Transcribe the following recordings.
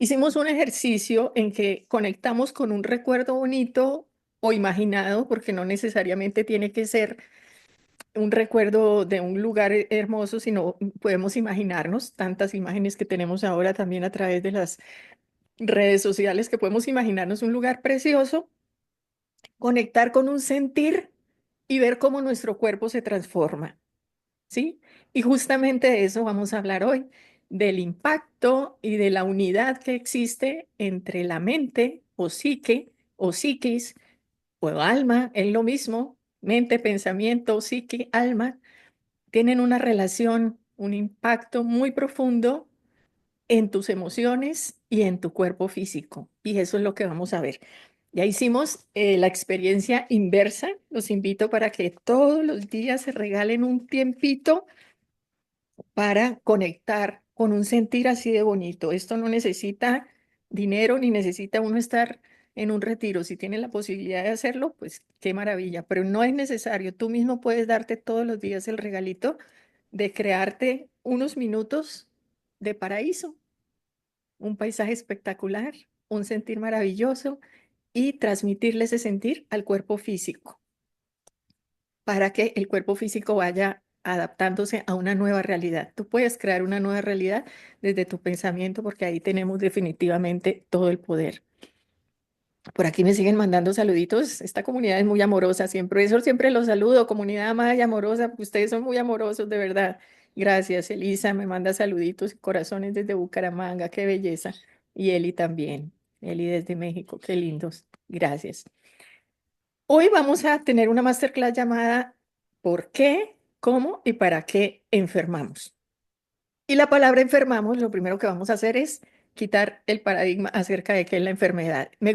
Hicimos un ejercicio en que conectamos con un recuerdo bonito o imaginado, porque no necesariamente tiene que ser un recuerdo de un lugar hermoso, sino podemos imaginarnos tantas imágenes que tenemos ahora también a través de las redes sociales, que podemos imaginarnos un lugar precioso, conectar con un sentir y ver cómo nuestro cuerpo se transforma. ¿Sí? Y justamente de eso vamos a hablar hoy, del impacto y de la unidad que existe entre la mente o psique o psiquis o alma, es lo mismo, mente, pensamiento, psique, alma, tienen una relación, un impacto muy profundo en tus emociones y en tu cuerpo físico. Y eso es lo que vamos a ver. Ya hicimos la experiencia inversa. Los invito para que todos los días se regalen un tiempito para conectar con un sentir así de bonito. Esto no necesita dinero ni necesita uno estar en un retiro. Si tiene la posibilidad de hacerlo, pues qué maravilla, pero no es necesario. Tú mismo puedes darte todos los días el regalito de crearte unos minutos de paraíso, un paisaje espectacular, un sentir maravilloso y transmitirle ese sentir al cuerpo físico para que el cuerpo físico vaya adaptándose a una nueva realidad. Tú puedes crear una nueva realidad desde tu pensamiento porque ahí tenemos definitivamente todo el poder. Por aquí me siguen mandando saluditos. Esta comunidad es muy amorosa, siempre eso siempre los saludo, comunidad amada y amorosa. Ustedes son muy amorosos, de verdad. Gracias, Elisa me manda saluditos y corazones desde Bucaramanga, qué belleza. Y Eli también, Eli desde México, qué lindos. Gracias. Hoy vamos a tener una masterclass llamada ¿Por qué, cómo y para qué enfermamos? Y la palabra enfermamos, lo primero que vamos a hacer es quitar el paradigma acerca de qué es la enfermedad. Me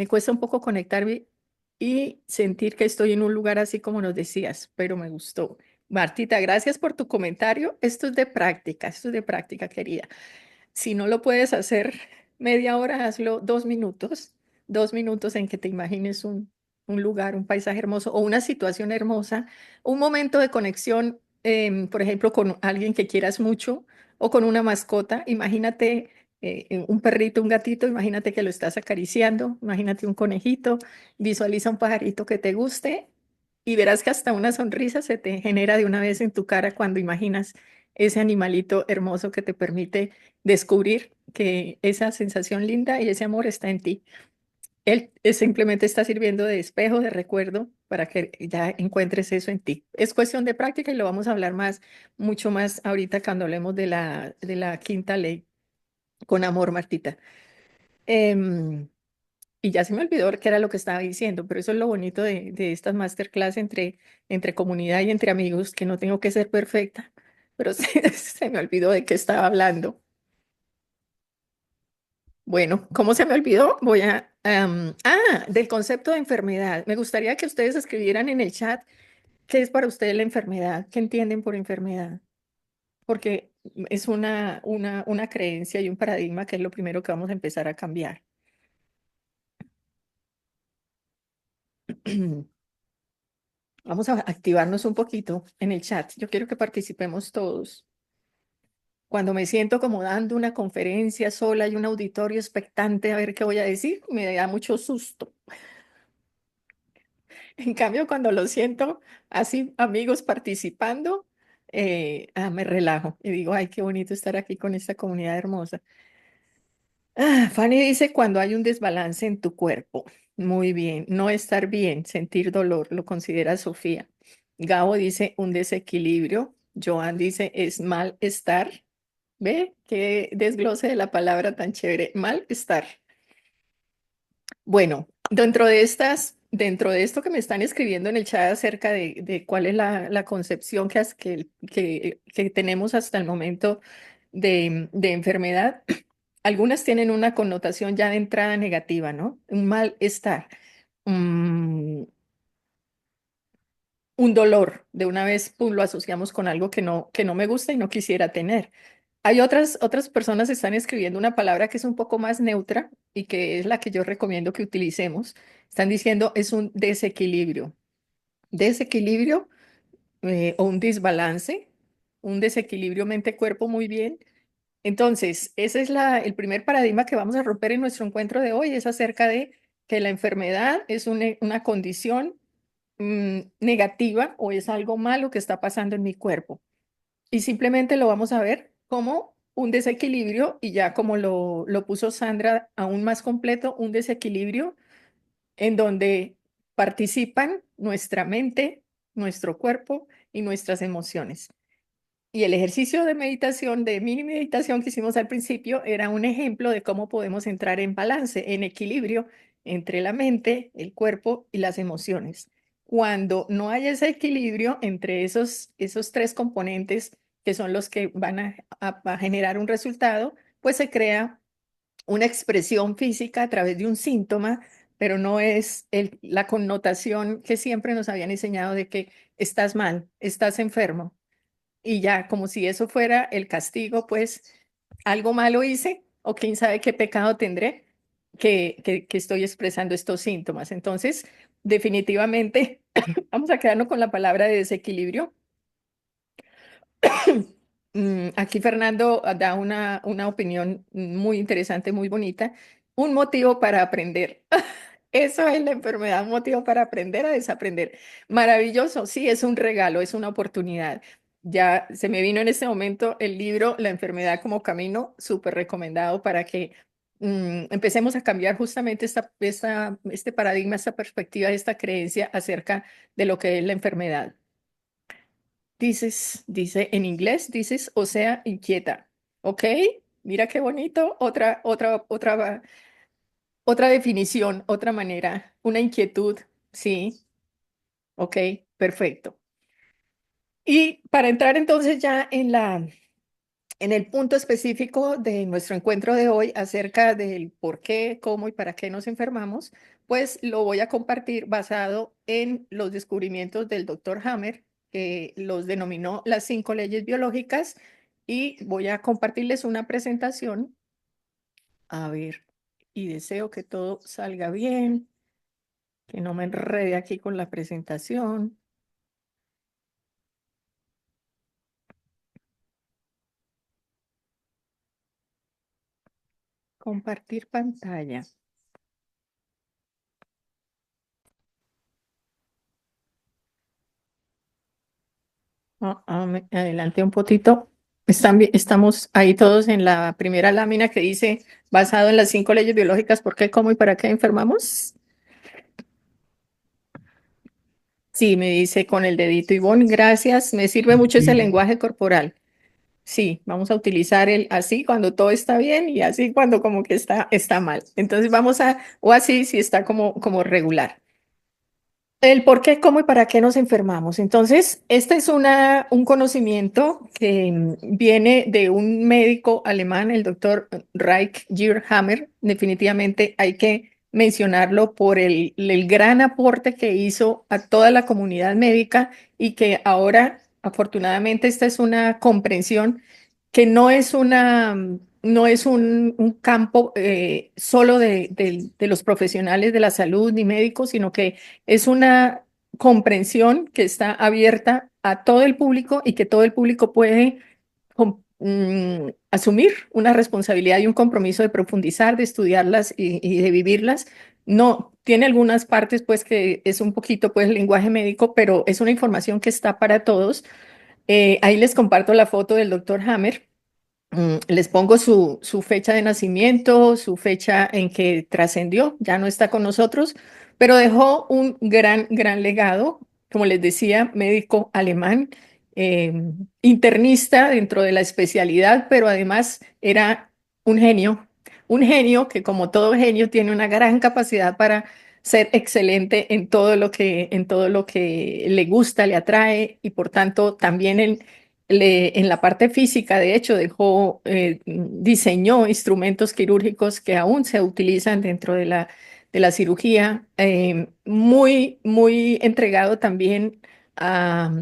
cuesta un poco conectarme y sentir que estoy en un lugar así como nos decías, pero me gustó. Martita, gracias por tu comentario. Esto es de práctica, querida. Si no lo puedes hacer media hora, hazlo 2 minutos, 2 minutos en que te imagines un lugar, un paisaje hermoso o una situación hermosa, un momento de conexión, por ejemplo, con alguien que quieras mucho o con una mascota. Imagínate un perrito, un gatito, imagínate que lo estás acariciando, imagínate un conejito, visualiza un pajarito que te guste y verás que hasta una sonrisa se te genera de una vez en tu cara cuando imaginas ese animalito hermoso que te permite descubrir que esa sensación linda y ese amor está en ti. Él simplemente está sirviendo de espejo, de recuerdo, para que ya encuentres eso en ti. Es cuestión de práctica y lo vamos a hablar más, mucho más ahorita cuando hablemos de la quinta ley. Con amor, Martita. Em, y ya se me olvidó qué era lo que estaba diciendo, pero eso es lo bonito de estas masterclass entre comunidad y entre amigos, que no tengo que ser perfecta, pero se me olvidó de qué estaba hablando. Bueno, ¿cómo se me olvidó? Del concepto de enfermedad. Me gustaría que ustedes escribieran en el chat qué es para ustedes la enfermedad, qué entienden por enfermedad, porque es una creencia y un paradigma que es lo primero que vamos a empezar a cambiar. Vamos a activarnos un poquito en el chat. Yo quiero que participemos todos. Cuando me siento como dando una conferencia sola y un auditorio expectante a ver qué voy a decir, me da mucho susto. En cambio, cuando lo siento así, amigos participando, me relajo y digo, ay, qué bonito estar aquí con esta comunidad hermosa. Fanny dice, cuando hay un desbalance en tu cuerpo. Muy bien, no estar bien, sentir dolor, lo considera Sofía. Gabo dice, un desequilibrio. Joan dice, es malestar. ¿Ve? Qué desglose de la palabra tan chévere, malestar. Bueno, dentro de esto que me están escribiendo en el chat acerca de cuál es la concepción que tenemos hasta el momento de enfermedad, algunas tienen una connotación ya de entrada negativa, ¿no? Un malestar, mm, un dolor. De una vez, pum, lo asociamos con algo que no me gusta y no quisiera tener. Hay otras personas que están escribiendo una palabra que es un poco más neutra y que es la que yo recomiendo que utilicemos. Están diciendo es un desequilibrio. Desequilibrio o un desbalance, un desequilibrio mente-cuerpo muy bien. Entonces, ese es el primer paradigma que vamos a romper en nuestro encuentro de hoy, es acerca de que la enfermedad es una condición negativa o es algo malo que está pasando en mi cuerpo. Y simplemente lo vamos a ver como un desequilibrio, y ya como lo puso Sandra aún más completo, un desequilibrio en donde participan nuestra mente, nuestro cuerpo y nuestras emociones. Y el ejercicio de meditación, de mini meditación que hicimos al principio, era un ejemplo de cómo podemos entrar en balance, en equilibrio entre la mente, el cuerpo y las emociones. Cuando no hay ese equilibrio entre esos tres componentes que son los que van a generar un resultado, pues se crea una expresión física a través de un síntoma, pero no es la connotación que siempre nos habían enseñado de que estás mal, estás enfermo. Y ya, como si eso fuera el castigo, pues algo malo hice o quién sabe qué pecado tendré que estoy expresando estos síntomas. Entonces, definitivamente, vamos a quedarnos con la palabra de desequilibrio. Aquí Fernando da una opinión muy interesante, muy bonita. Un motivo para aprender. Eso es la enfermedad, un motivo para aprender a desaprender. Maravilloso, sí, es un regalo, es una oportunidad. Ya se me vino en este momento el libro La enfermedad como camino, súper recomendado para que empecemos a cambiar justamente este paradigma, esta perspectiva, esta creencia acerca de lo que es la enfermedad. Dice en inglés, dices, o sea, inquieta. ¿Ok? Mira qué bonito. Otra definición, otra manera, una inquietud. Sí, ok, perfecto. Y para entrar entonces ya en el punto específico de nuestro encuentro de hoy acerca del por qué, cómo y para qué nos enfermamos, pues lo voy a compartir basado en los descubrimientos del doctor Hammer, que los denominó las 5 leyes biológicas, y voy a compartirles una presentación. A ver, y deseo que todo salga bien, que no me enrede aquí con la presentación. Compartir pantalla. Me adelanté un poquito. Estamos ahí todos en la primera lámina que dice, basado en las 5 leyes biológicas, ¿por qué, cómo y para qué enfermamos? Sí, me dice con el dedito Ivonne, gracias. Me sirve mucho ese Sí, lenguaje corporal. Sí, vamos a utilizar el así cuando todo está bien y así cuando como que está mal. Entonces o así si está como regular. El por qué, cómo y para qué nos enfermamos. Entonces, este es un conocimiento que viene de un médico alemán, el doctor Reich Gierhammer. Definitivamente hay que mencionarlo por el gran aporte que hizo a toda la comunidad médica, y que ahora, afortunadamente, esta es una comprensión que no es un campo solo de los profesionales de la salud ni médicos, sino que es una comprensión que está abierta a todo el público y que todo el público puede asumir una responsabilidad y un compromiso de profundizar, de estudiarlas y de vivirlas. No, tiene algunas partes pues que es un poquito pues lenguaje médico, pero es una información que está para todos. Ahí les comparto la foto del doctor Hammer. Les pongo su fecha de nacimiento, su fecha en que trascendió, ya no está con nosotros, pero dejó un gran legado, como les decía, médico alemán, eh, internista dentro de la especialidad, pero además era un un genio que como todo genio tiene una gran capacidad para ser excelente en todo lo que le gusta, le atrae, y por tanto también en la parte física, de hecho, diseñó instrumentos quirúrgicos que aún se utilizan dentro de la cirugía, muy entregado también a,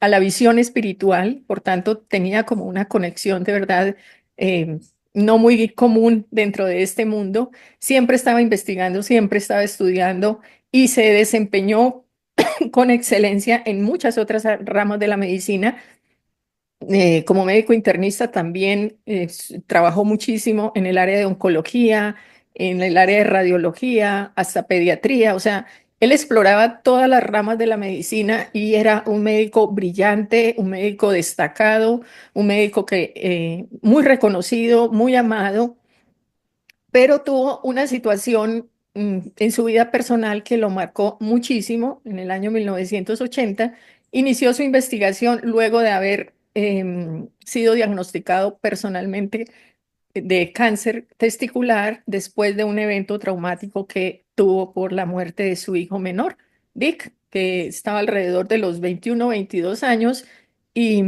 a la visión espiritual. Por tanto, tenía como una conexión de verdad eh, no muy común dentro de este mundo. Siempre estaba investigando, siempre estaba estudiando y se desempeñó con excelencia en muchas otras ramas de la medicina, Como médico internista también trabajó muchísimo en el área de oncología, en el área de radiología, hasta pediatría. O sea, él exploraba todas las ramas de la medicina y era un médico brillante, un médico destacado, un médico que muy reconocido, muy amado, pero tuvo una situación en su vida personal que lo marcó muchísimo. En el año 1980 inició su investigación luego de haber sido diagnosticado personalmente de cáncer testicular después de un evento traumático que tuvo por la muerte de su hijo menor, Vic, que estaba alrededor de los 21, 22 años y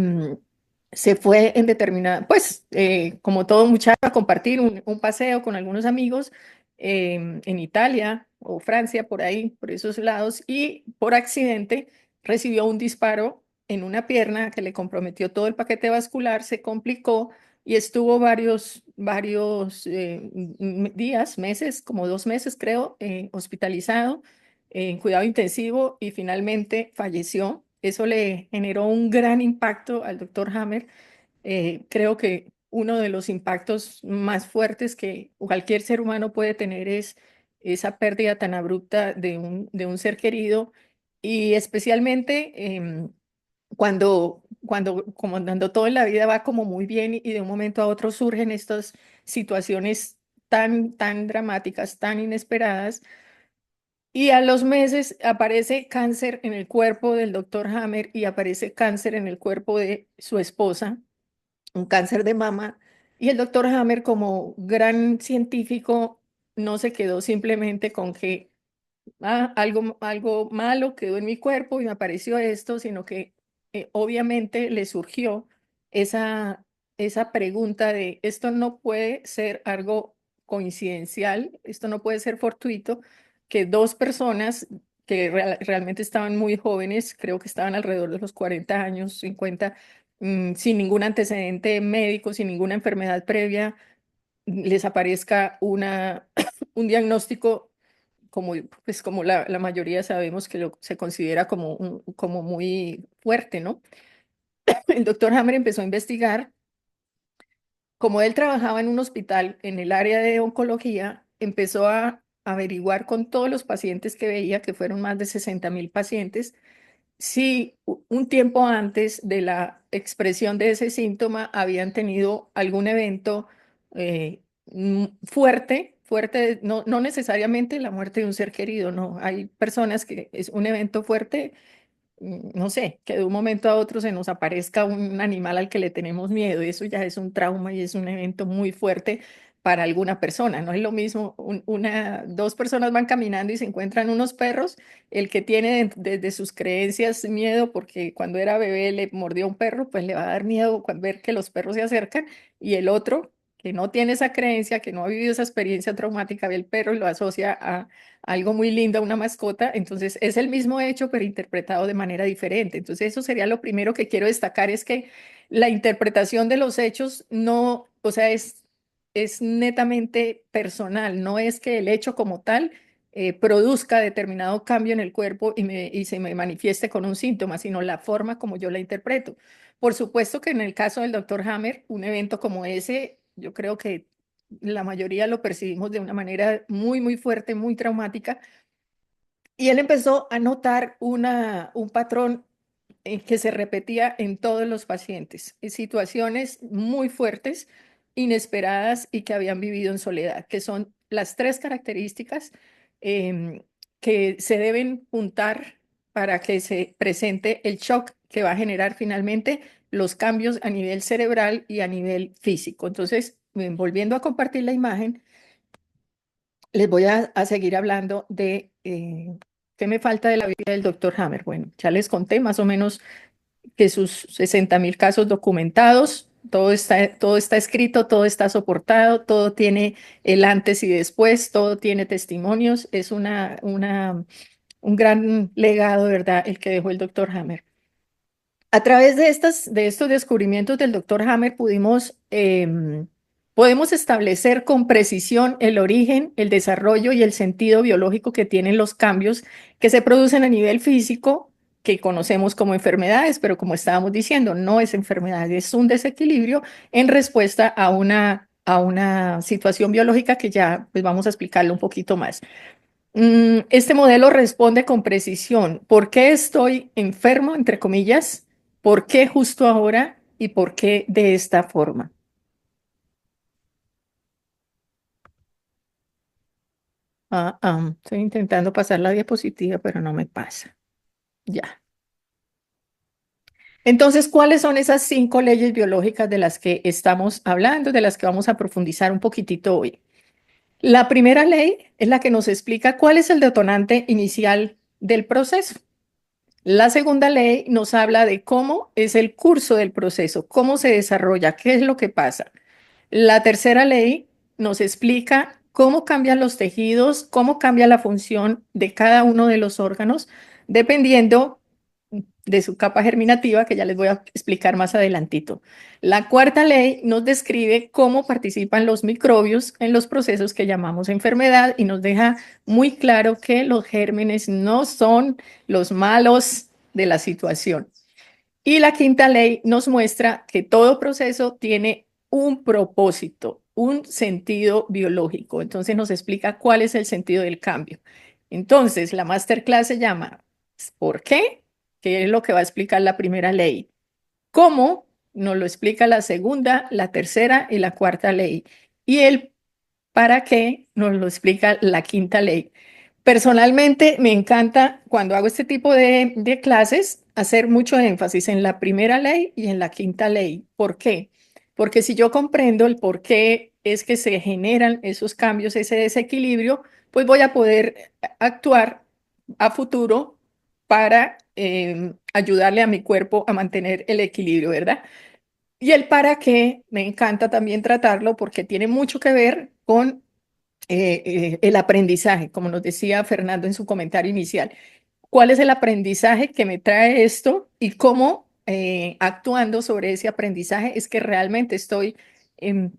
se fue en determinada, pues como todo muchacho, a compartir un paseo con algunos amigos en Italia o Francia, por ahí, por esos lados, y por accidente recibió un disparo en una pierna que le comprometió todo el paquete vascular, se complicó y estuvo varios días, meses, como 2 meses creo, hospitalizado en cuidado intensivo y finalmente falleció. Eso le generó un gran impacto al doctor Hammer. Creo que uno de los impactos más fuertes que cualquier ser humano puede tener es esa pérdida tan abrupta de un ser querido y especialmente cuando todo en la vida va como muy bien y de un momento a otro surgen estas situaciones tan dramáticas, tan inesperadas, y a los meses aparece cáncer en el cuerpo del doctor Hammer y aparece cáncer en el cuerpo de su esposa, un cáncer de mama, y el doctor Hammer como gran científico no se quedó simplemente con que algo malo quedó en mi cuerpo y me apareció esto, sino que obviamente le surgió esa, esa pregunta de esto no puede ser algo coincidencial, esto no puede ser fortuito, que dos personas que realmente estaban muy jóvenes, creo que estaban alrededor de los 40 años, 50, sin ningún antecedente médico, sin ninguna enfermedad previa, les aparezca un diagnóstico como la mayoría sabemos que se considera como muy fuerte, ¿no? El doctor Hammer empezó a investigar. Como él trabajaba en un hospital en el área de oncología, empezó a averiguar con todos los pacientes que veía, que fueron más de 60.000 pacientes, si un tiempo antes de la expresión de ese síntoma habían tenido algún evento fuerte, no necesariamente la muerte de un ser querido, no. Hay personas que es un evento fuerte, no sé, que de un momento a otro se nos aparezca un animal al que le tenemos miedo, y eso ya es un trauma y es un evento muy fuerte para alguna persona. No es lo mismo, dos personas van caminando y se encuentran unos perros, el que tiene desde sus creencias miedo porque cuando era bebé le mordió a un perro, pues le va a dar miedo ver que los perros se acercan, y el otro que no tiene esa creencia, que no ha vivido esa experiencia traumática, ve el perro y lo asocia a algo muy lindo, a una mascota. Entonces es el mismo hecho, pero interpretado de manera diferente. Entonces eso sería lo primero que quiero destacar, es que la interpretación de los hechos no, o sea, es netamente personal, no es que el hecho como tal produzca determinado cambio en el cuerpo y se me manifieste con un síntoma, sino la forma como yo la interpreto. Por supuesto que en el caso del doctor Hammer, un evento como ese, yo creo que la mayoría lo percibimos de una manera muy fuerte, muy traumática, y él empezó a notar un patrón que se repetía en todos los pacientes, en situaciones muy fuertes, inesperadas y que habían vivido en soledad, que son las tres características em, que se deben juntar para que se presente el shock que va a generar finalmente los cambios a nivel cerebral y a nivel físico. Entonces, volviendo a compartir la imagen, les voy a seguir hablando de qué me falta de la vida del doctor Hammer. Bueno, ya les conté más o menos que sus 60.000 casos documentados, todo está escrito, todo está soportado, todo tiene el antes y después, todo tiene testimonios. Es un gran legado, ¿verdad?, el que dejó el doctor Hammer. A través de estos descubrimientos del doctor Hammer podemos establecer con precisión el origen, el desarrollo y el sentido biológico que tienen los cambios que se producen a nivel físico que conocemos como enfermedades, pero como estábamos diciendo, no es enfermedad, es un desequilibrio en respuesta a una situación biológica que ya pues vamos a explicarlo un poquito más. Este modelo responde con precisión por qué estoy enfermo, entre comillas, por qué justo ahora y por qué de esta forma. Estoy intentando pasar la diapositiva, pero no me pasa. Ya. Entonces, ¿cuáles son esas 5 leyes biológicas de las que estamos hablando, de las que vamos a profundizar un poquitito hoy? La primera ley es la que nos explica cuál es el detonante inicial del proceso. La segunda ley nos habla de cómo es el curso del proceso, cómo se desarrolla, qué es lo que pasa. La tercera ley nos explica cómo cambian los tejidos, cómo cambia la función de cada uno de los órganos, dependiendo de su capa germinativa, que ya les voy a explicar más adelantito. La cuarta ley nos describe cómo participan los microbios en los procesos que llamamos enfermedad y nos deja muy claro que los gérmenes no son los malos de la situación. Y la quinta ley nos muestra que todo proceso tiene un propósito, un sentido biológico. Entonces nos explica cuál es el sentido del cambio. Entonces, la masterclass se llama ¿por qué? Que es lo que va a explicar la primera ley. ¿Cómo? Nos lo explica la segunda, la tercera y la cuarta ley. Y el para qué nos lo explica la quinta ley. Personalmente me encanta cuando hago este tipo de clases hacer mucho énfasis en la primera ley y en la quinta ley. ¿Por qué? Porque si yo comprendo el por qué es que se generan esos cambios, ese desequilibrio, pues voy a poder actuar a futuro para ayudarle a mi cuerpo a mantener el equilibrio, ¿verdad? Y el para qué me encanta también tratarlo porque tiene mucho que ver con el aprendizaje, como nos decía Fernando en su comentario inicial. ¿Cuál es el aprendizaje que me trae esto y cómo actuando sobre ese aprendizaje es que realmente estoy em,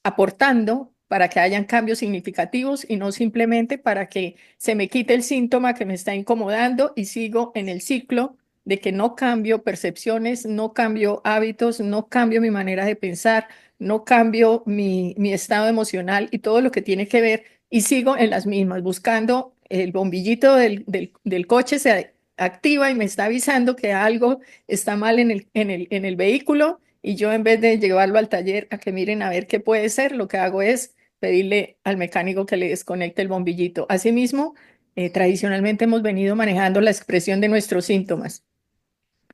aportando para que hayan cambios significativos y no simplemente para que se me quite el síntoma que me está incomodando y sigo en el ciclo de que no cambio percepciones, no cambio hábitos, no cambio mi manera de pensar, no cambio mi estado emocional y todo lo que tiene que ver y sigo en las mismas, buscando el bombillito del coche se activa y me está avisando que algo está mal en el vehículo y yo en vez de llevarlo al taller a que miren a ver qué puede ser, lo que hago es pedirle al mecánico que le desconecte el bombillito. Asimismo, tradicionalmente hemos venido manejando la expresión de nuestros síntomas.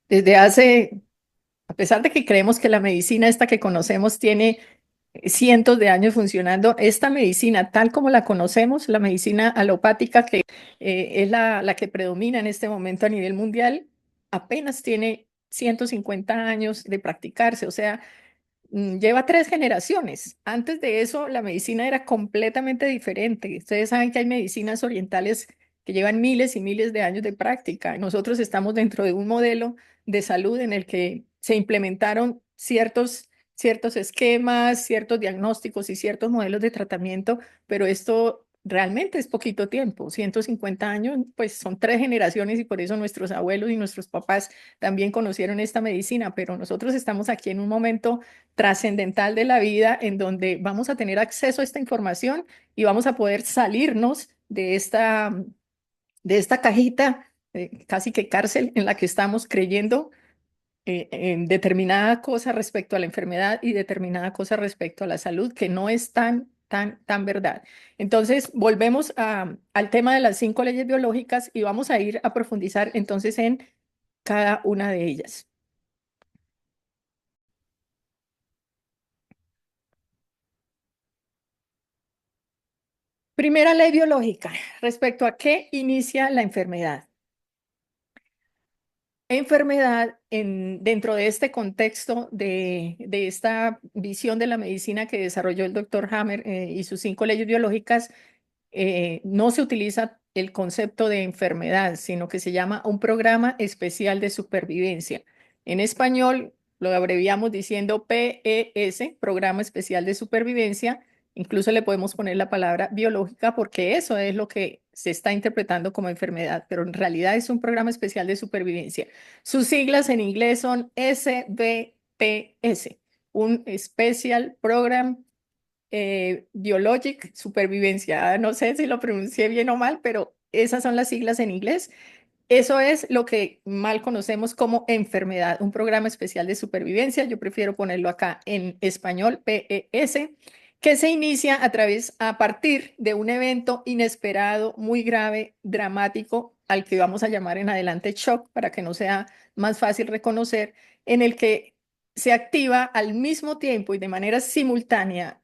Desde hace, a pesar de que creemos que la medicina esta que conocemos tiene cientos de años funcionando, esta medicina tal como la conocemos, la medicina alopática que es la que predomina en este momento a nivel mundial, apenas tiene 150 años de practicarse, o sea, lleva 3 generaciones. Antes de eso, la medicina era completamente diferente. Ustedes saben que hay medicinas orientales que llevan miles y miles de años de práctica. Nosotros estamos dentro de un modelo de salud en el que se implementaron ciertos esquemas, ciertos diagnósticos y ciertos modelos de tratamiento, pero esto realmente es poquito tiempo. 150 años, pues son 3 generaciones y por eso nuestros abuelos y nuestros papás también conocieron esta medicina, pero nosotros estamos aquí en un momento trascendental de la vida en donde vamos a tener acceso a esta información y vamos a poder salirnos de esta cajita, casi que cárcel en la que estamos creyendo en determinada cosa respecto a la enfermedad y determinada cosa respecto a la salud, que no es tan verdad. Entonces, volvemos al tema de las 5 leyes biológicas y vamos a ir a profundizar entonces en cada una de ellas. Primera ley biológica, respecto a qué inicia la enfermedad. Enfermedad dentro de este contexto de esta visión de la medicina que desarrolló el doctor Hammer y sus 5 leyes biológicas, no se utiliza el concepto de enfermedad, sino que se llama un programa especial de supervivencia. En español lo abreviamos diciendo PES, Programa Especial de Supervivencia, Incluso le podemos poner la palabra biológica porque eso es lo que se está interpretando como enfermedad, pero en realidad es un programa especial de supervivencia. Sus siglas en inglés son SBPS, un Special Program Biologic Supervivencia. No sé si lo pronuncié bien o mal, pero esas son las siglas en inglés. Eso es lo que mal conocemos como enfermedad, un programa especial de supervivencia. Yo prefiero ponerlo acá en español, PES, que se inicia a partir de un evento inesperado, muy grave, dramático, al que vamos a llamar en adelante shock, para que no sea más fácil reconocer, en el que se activa al mismo tiempo y de manera simultánea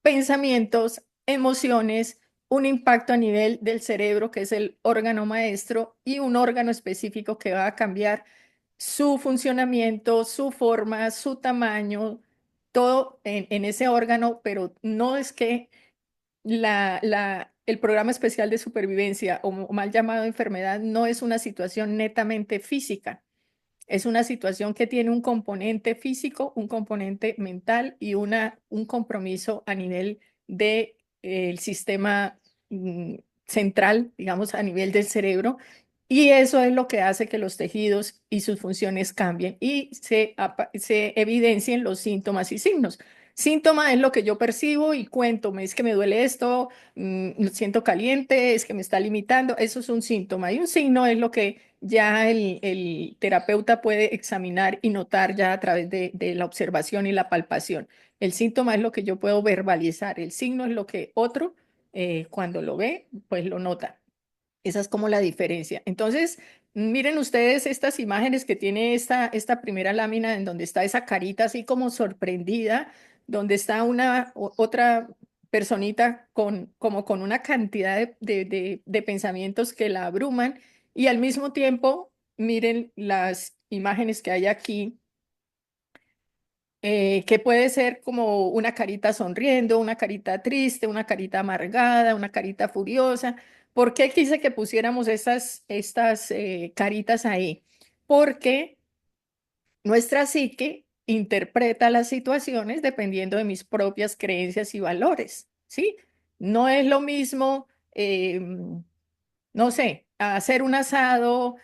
pensamientos, emociones, un impacto a nivel del cerebro, que es el órgano maestro, y un órgano específico que va a cambiar su funcionamiento, su forma, su tamaño, todo en ese órgano, pero no es que el programa especial de supervivencia o mal llamado enfermedad no es una situación netamente física. Es una situación que tiene un componente físico, un componente mental y un compromiso a nivel del sistema mm, central, digamos, a nivel del cerebro. Y eso es lo que hace que los tejidos y sus funciones cambien y se evidencien los síntomas y signos. Síntoma es lo que yo percibo y cuento, es que me duele esto, lo siento caliente, es que me está limitando, eso es un síntoma. Y un signo es lo que ya el terapeuta puede examinar y notar ya a través de la observación y la palpación. El síntoma es lo que yo puedo verbalizar, el signo es lo que otro, cuando lo ve, pues lo nota. Esa es como la diferencia. Entonces, miren ustedes estas imágenes que tiene esta primera lámina en donde está esa carita así como sorprendida, donde está otra personita como con una cantidad de pensamientos que la abruman y al mismo tiempo, miren las imágenes que hay aquí, que puede ser como una carita sonriendo, una carita triste, una carita amargada, una carita furiosa. ¿Por qué quise que pusiéramos estas caritas ahí? Porque nuestra psique interpreta las situaciones dependiendo de mis propias creencias y valores, ¿sí? No es lo mismo, no sé, a hacer un asado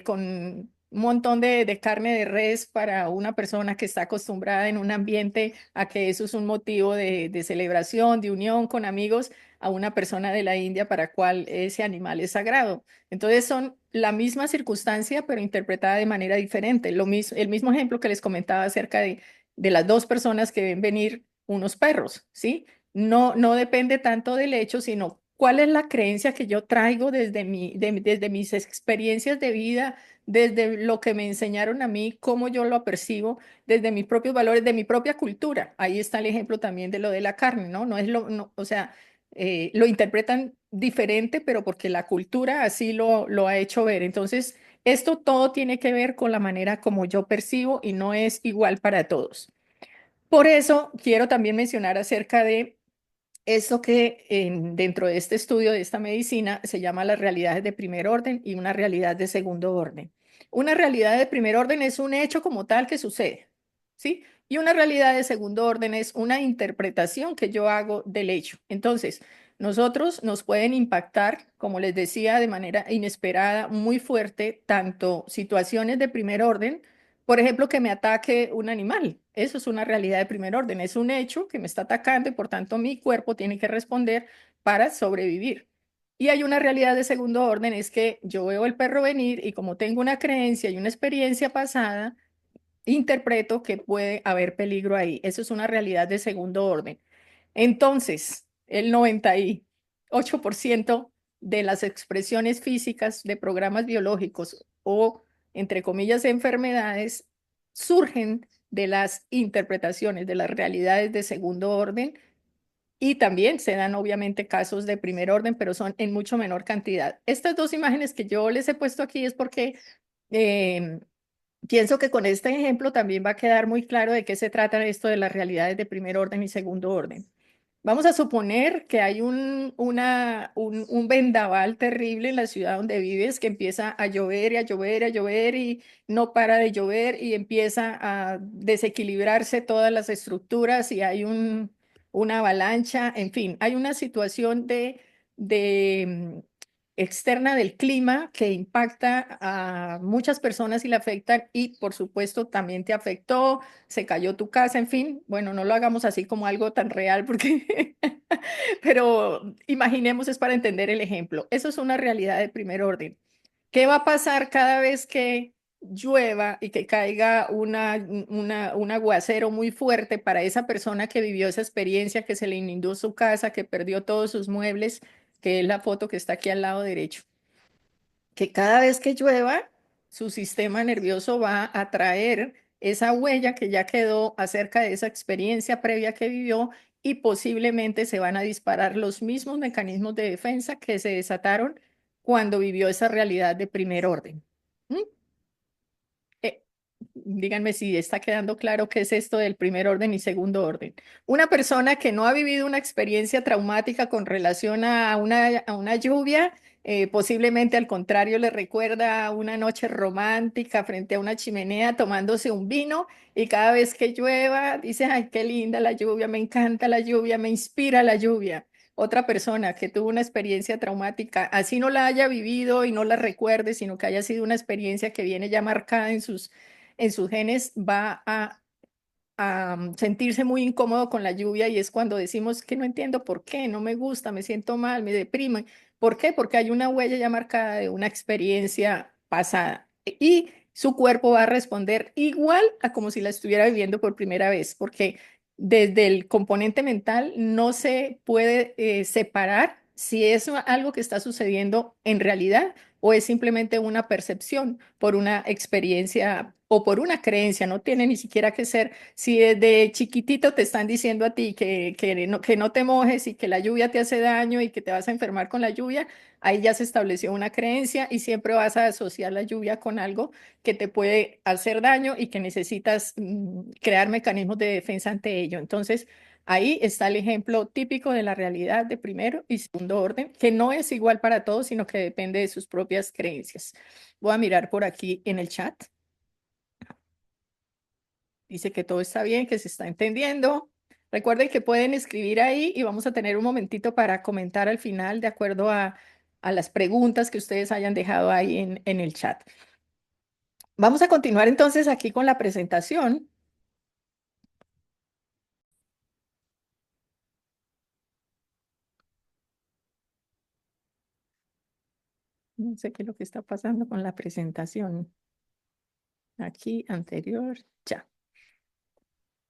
con un montón de carne de res para una persona que está acostumbrada en un ambiente a que eso es un motivo de celebración, de unión con amigos, a una persona de la India para cual ese animal es sagrado. Entonces son la misma circunstancia, pero interpretada de manera diferente. El mismo ejemplo que les comentaba acerca de las dos personas que ven venir unos perros, ¿sí? No depende tanto del hecho, sino cuál es la creencia que yo traigo desde mis experiencias de vida, desde lo que me enseñaron a mí, cómo yo lo percibo, desde mis propios valores, de mi propia cultura. Ahí está el ejemplo también de lo de la carne, ¿no? No es o sea, lo interpretan diferente, pero porque la cultura así lo ha hecho ver. Entonces, esto todo tiene que ver con la manera como yo percibo y no es igual para todos. Por eso quiero también mencionar acerca de esto que dentro de este estudio de esta medicina se llama las realidades de primer orden y una realidad de segundo orden. Una realidad de primer orden es un hecho como tal que sucede, ¿sí? Y una realidad de segundo orden es una interpretación que yo hago del hecho. Entonces, nosotros nos pueden impactar, como les decía, de manera inesperada, muy fuerte, tanto situaciones de primer orden, por ejemplo, que me ataque un animal. Eso es una realidad de primer orden. Es un hecho que me está atacando y por tanto mi cuerpo tiene que responder para sobrevivir. Y hay una realidad de segundo orden, es que yo veo el perro venir y como tengo una creencia y una experiencia pasada, interpreto que puede haber peligro ahí. Eso es una realidad de segundo orden. Entonces, el 98% de las expresiones físicas de programas biológicos o, entre comillas, enfermedades surgen de las interpretaciones de las realidades de segundo orden y también se dan obviamente casos de primer orden, pero son en mucho menor cantidad. Estas dos imágenes que yo les he puesto aquí es porque em, pienso que con este ejemplo también va a quedar muy claro de qué se trata esto de las realidades de primer orden y segundo orden. Vamos a suponer que hay un vendaval terrible en la ciudad donde vives, que empieza a llover y a llover y a llover y no para de llover y empieza a desequilibrarse todas las estructuras y hay una avalancha, en fin, hay una situación de externa del clima que impacta a muchas personas y le afectan y por supuesto también te afectó, se cayó tu casa, en fin, bueno, no lo hagamos así como algo tan real porque, pero imaginemos es para entender el ejemplo. Eso es una realidad de primer orden. ¿Qué va a pasar cada vez que llueva y que caiga un aguacero muy fuerte para esa persona que vivió esa experiencia, que se le inundó su casa, que perdió todos sus muebles, que es la foto que está aquí al lado derecho? Que cada vez que llueva, su sistema nervioso va a traer esa huella que ya quedó acerca de esa experiencia previa que vivió y posiblemente se van a disparar los mismos mecanismos de defensa que se desataron cuando vivió esa realidad de primer orden. ¿Mm? Eh, Díganme si está quedando claro qué es esto del primer orden y segundo orden. Una persona que no ha vivido una experiencia traumática con relación a una lluvia, posiblemente al contrario le recuerda una noche romántica frente a una chimenea tomándose un vino y cada vez que llueva dice, ay, qué linda la lluvia, me encanta la lluvia, me inspira la lluvia. Otra persona que tuvo una experiencia traumática, así no la haya vivido y no la recuerde, sino que haya sido una experiencia que viene ya marcada en sus genes, va a sentirse muy incómodo con la lluvia y es cuando decimos que no entiendo por qué, no me gusta, me siento mal, me deprime. ¿Por qué? Porque hay una huella ya marcada de una experiencia pasada y su cuerpo va a responder igual a como si la estuviera viviendo por primera vez, porque desde el componente mental no se puede separar si es algo que está sucediendo en realidad o es simplemente una percepción por una experiencia o por una creencia, no tiene ni siquiera que ser si desde chiquitito te están diciendo a ti que no te mojes y que la lluvia te hace daño y que te vas a enfermar con la lluvia, ahí ya se estableció una creencia y siempre vas a asociar la lluvia con algo que te puede hacer daño y que necesitas crear mecanismos de defensa ante ello. Entonces, ahí está el ejemplo típico de la realidad de primero y segundo orden, que no es igual para todos, sino que depende de sus propias creencias. Voy a mirar por aquí en el chat. Dice que todo está bien, que se está entendiendo. Recuerden que pueden escribir ahí y vamos a tener un momentito para comentar al final de acuerdo a las preguntas que ustedes hayan dejado ahí en el chat. Vamos a continuar entonces aquí con la presentación. No sé qué es lo que está pasando con la presentación. Aquí, anterior, ya.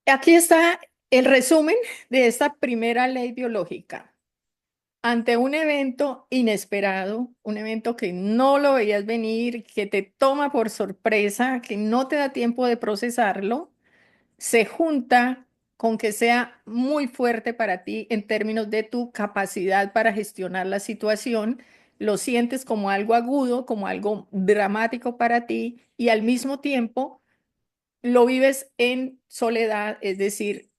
Aquí está el resumen de esta primera ley biológica. Ante un evento inesperado, un evento que no lo veías venir, que te toma por sorpresa, que no te da tiempo de procesarlo, se junta con que sea muy fuerte para ti en términos de tu capacidad para gestionar la situación, lo sientes como algo agudo, como algo dramático para ti y al mismo tiempo lo vives en soledad, es decir,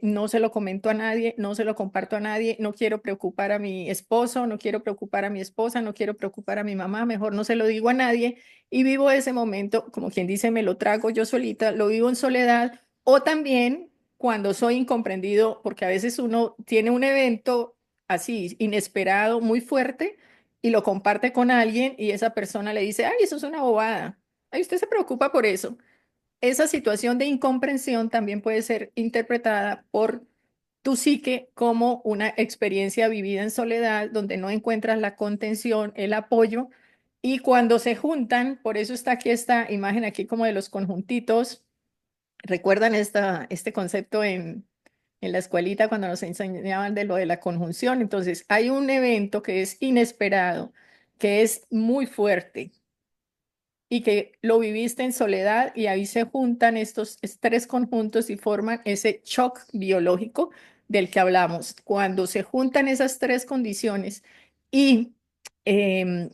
no se lo comento a nadie, no se lo comparto a nadie, no quiero preocupar a mi esposo, no quiero preocupar a mi esposa, no quiero preocupar a mi mamá, mejor no se lo digo a nadie y vivo ese momento, como quien dice, me lo trago yo solita, lo vivo en soledad o también cuando soy incomprendido, porque a veces uno tiene un evento así inesperado, muy fuerte y lo comparte con alguien y esa persona le dice, ay, eso es una bobada, ay, usted se preocupa por eso. Esa situación de incomprensión también puede ser interpretada por tu psique como una experiencia vivida en soledad, donde no encuentras la contención, el apoyo, y cuando se juntan, por eso está aquí esta imagen aquí como de los conjuntitos. ¿Recuerdan este concepto en la escuelita cuando nos enseñaban de lo de la conjunción? Entonces, hay un evento que es inesperado, que es muy fuerte y que lo viviste en soledad y ahí se juntan estos tres conjuntos y forman ese shock biológico del que hablamos. Cuando se juntan esas tres condiciones y em,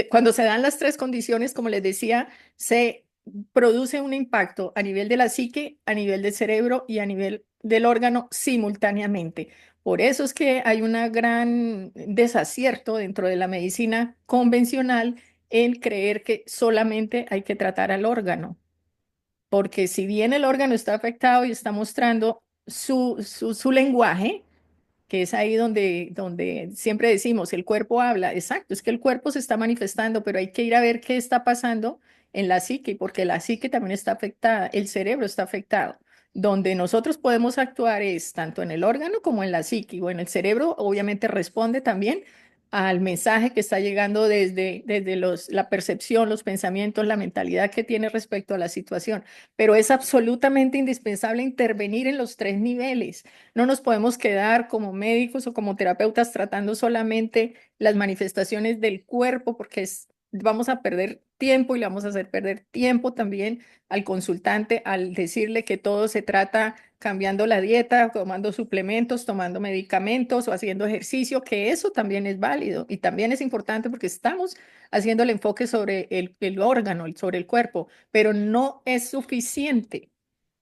cuando se dan las tres condiciones, como les decía, se produce un impacto a nivel de la psique, a nivel del cerebro y a nivel del órgano simultáneamente. Por eso es que hay un gran desacierto dentro de la medicina convencional en creer que solamente hay que tratar al órgano, porque si bien el órgano está afectado y está mostrando su lenguaje, que es ahí donde siempre decimos, el cuerpo habla. Exacto, es que el cuerpo se está manifestando, pero hay que ir a ver qué está pasando en la psique, porque la psique también está afectada, el cerebro está afectado. Donde nosotros podemos actuar es tanto en el órgano como en la psique. Bueno, el cerebro obviamente responde también al mensaje que está llegando desde la percepción, los pensamientos, la mentalidad que tiene respecto a la situación. Pero es absolutamente indispensable intervenir en los tres niveles. No nos podemos quedar como médicos o como terapeutas tratando solamente las manifestaciones del cuerpo porque vamos a perder tiempo y le vamos a hacer perder tiempo también al consultante al decirle que todo se trata cambiando la dieta, tomando suplementos, tomando medicamentos o haciendo ejercicio, que eso también es válido y también es importante porque estamos haciendo el enfoque sobre el órgano, sobre el cuerpo, pero no es suficiente.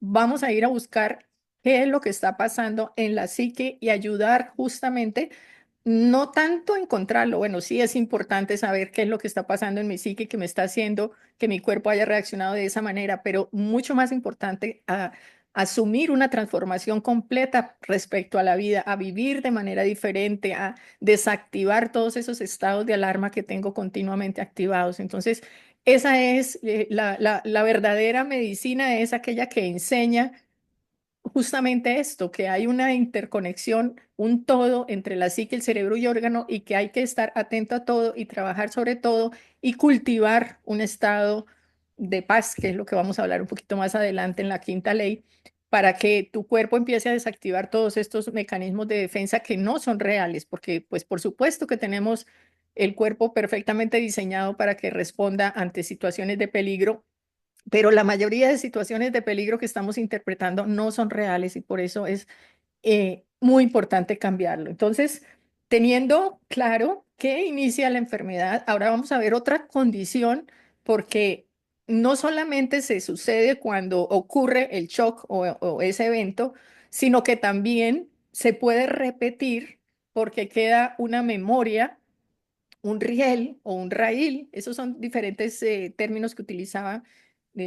Vamos a ir a buscar qué es lo que está pasando en la psique y ayudar justamente, no tanto a encontrarlo, bueno, sí es importante saber qué es lo que está pasando en mi psique que me está haciendo que mi cuerpo haya reaccionado de esa manera, pero mucho más importante a asumir una transformación completa respecto a la vida, a vivir de manera diferente, a desactivar todos esos estados de alarma que tengo continuamente activados. Entonces, esa es la verdadera medicina, es aquella que enseña justamente esto, que hay una interconexión, un todo entre la psique, el cerebro y órgano, y que hay que estar atento a todo y trabajar sobre todo y cultivar un estado de paz, que es lo que vamos a hablar un poquito más adelante en la quinta ley, para que tu cuerpo empiece a desactivar todos estos mecanismos de defensa que no son reales, porque pues por supuesto que tenemos el cuerpo perfectamente diseñado para que responda ante situaciones de peligro, pero la mayoría de situaciones de peligro que estamos interpretando no son reales y por eso es muy importante cambiarlo. Entonces, teniendo claro que inicia la enfermedad, ahora vamos a ver otra condición porque no solamente se sucede cuando ocurre el shock o ese evento, sino que también se puede repetir porque queda una memoria, un riel o un raíl, esos son diferentes términos que utilizaban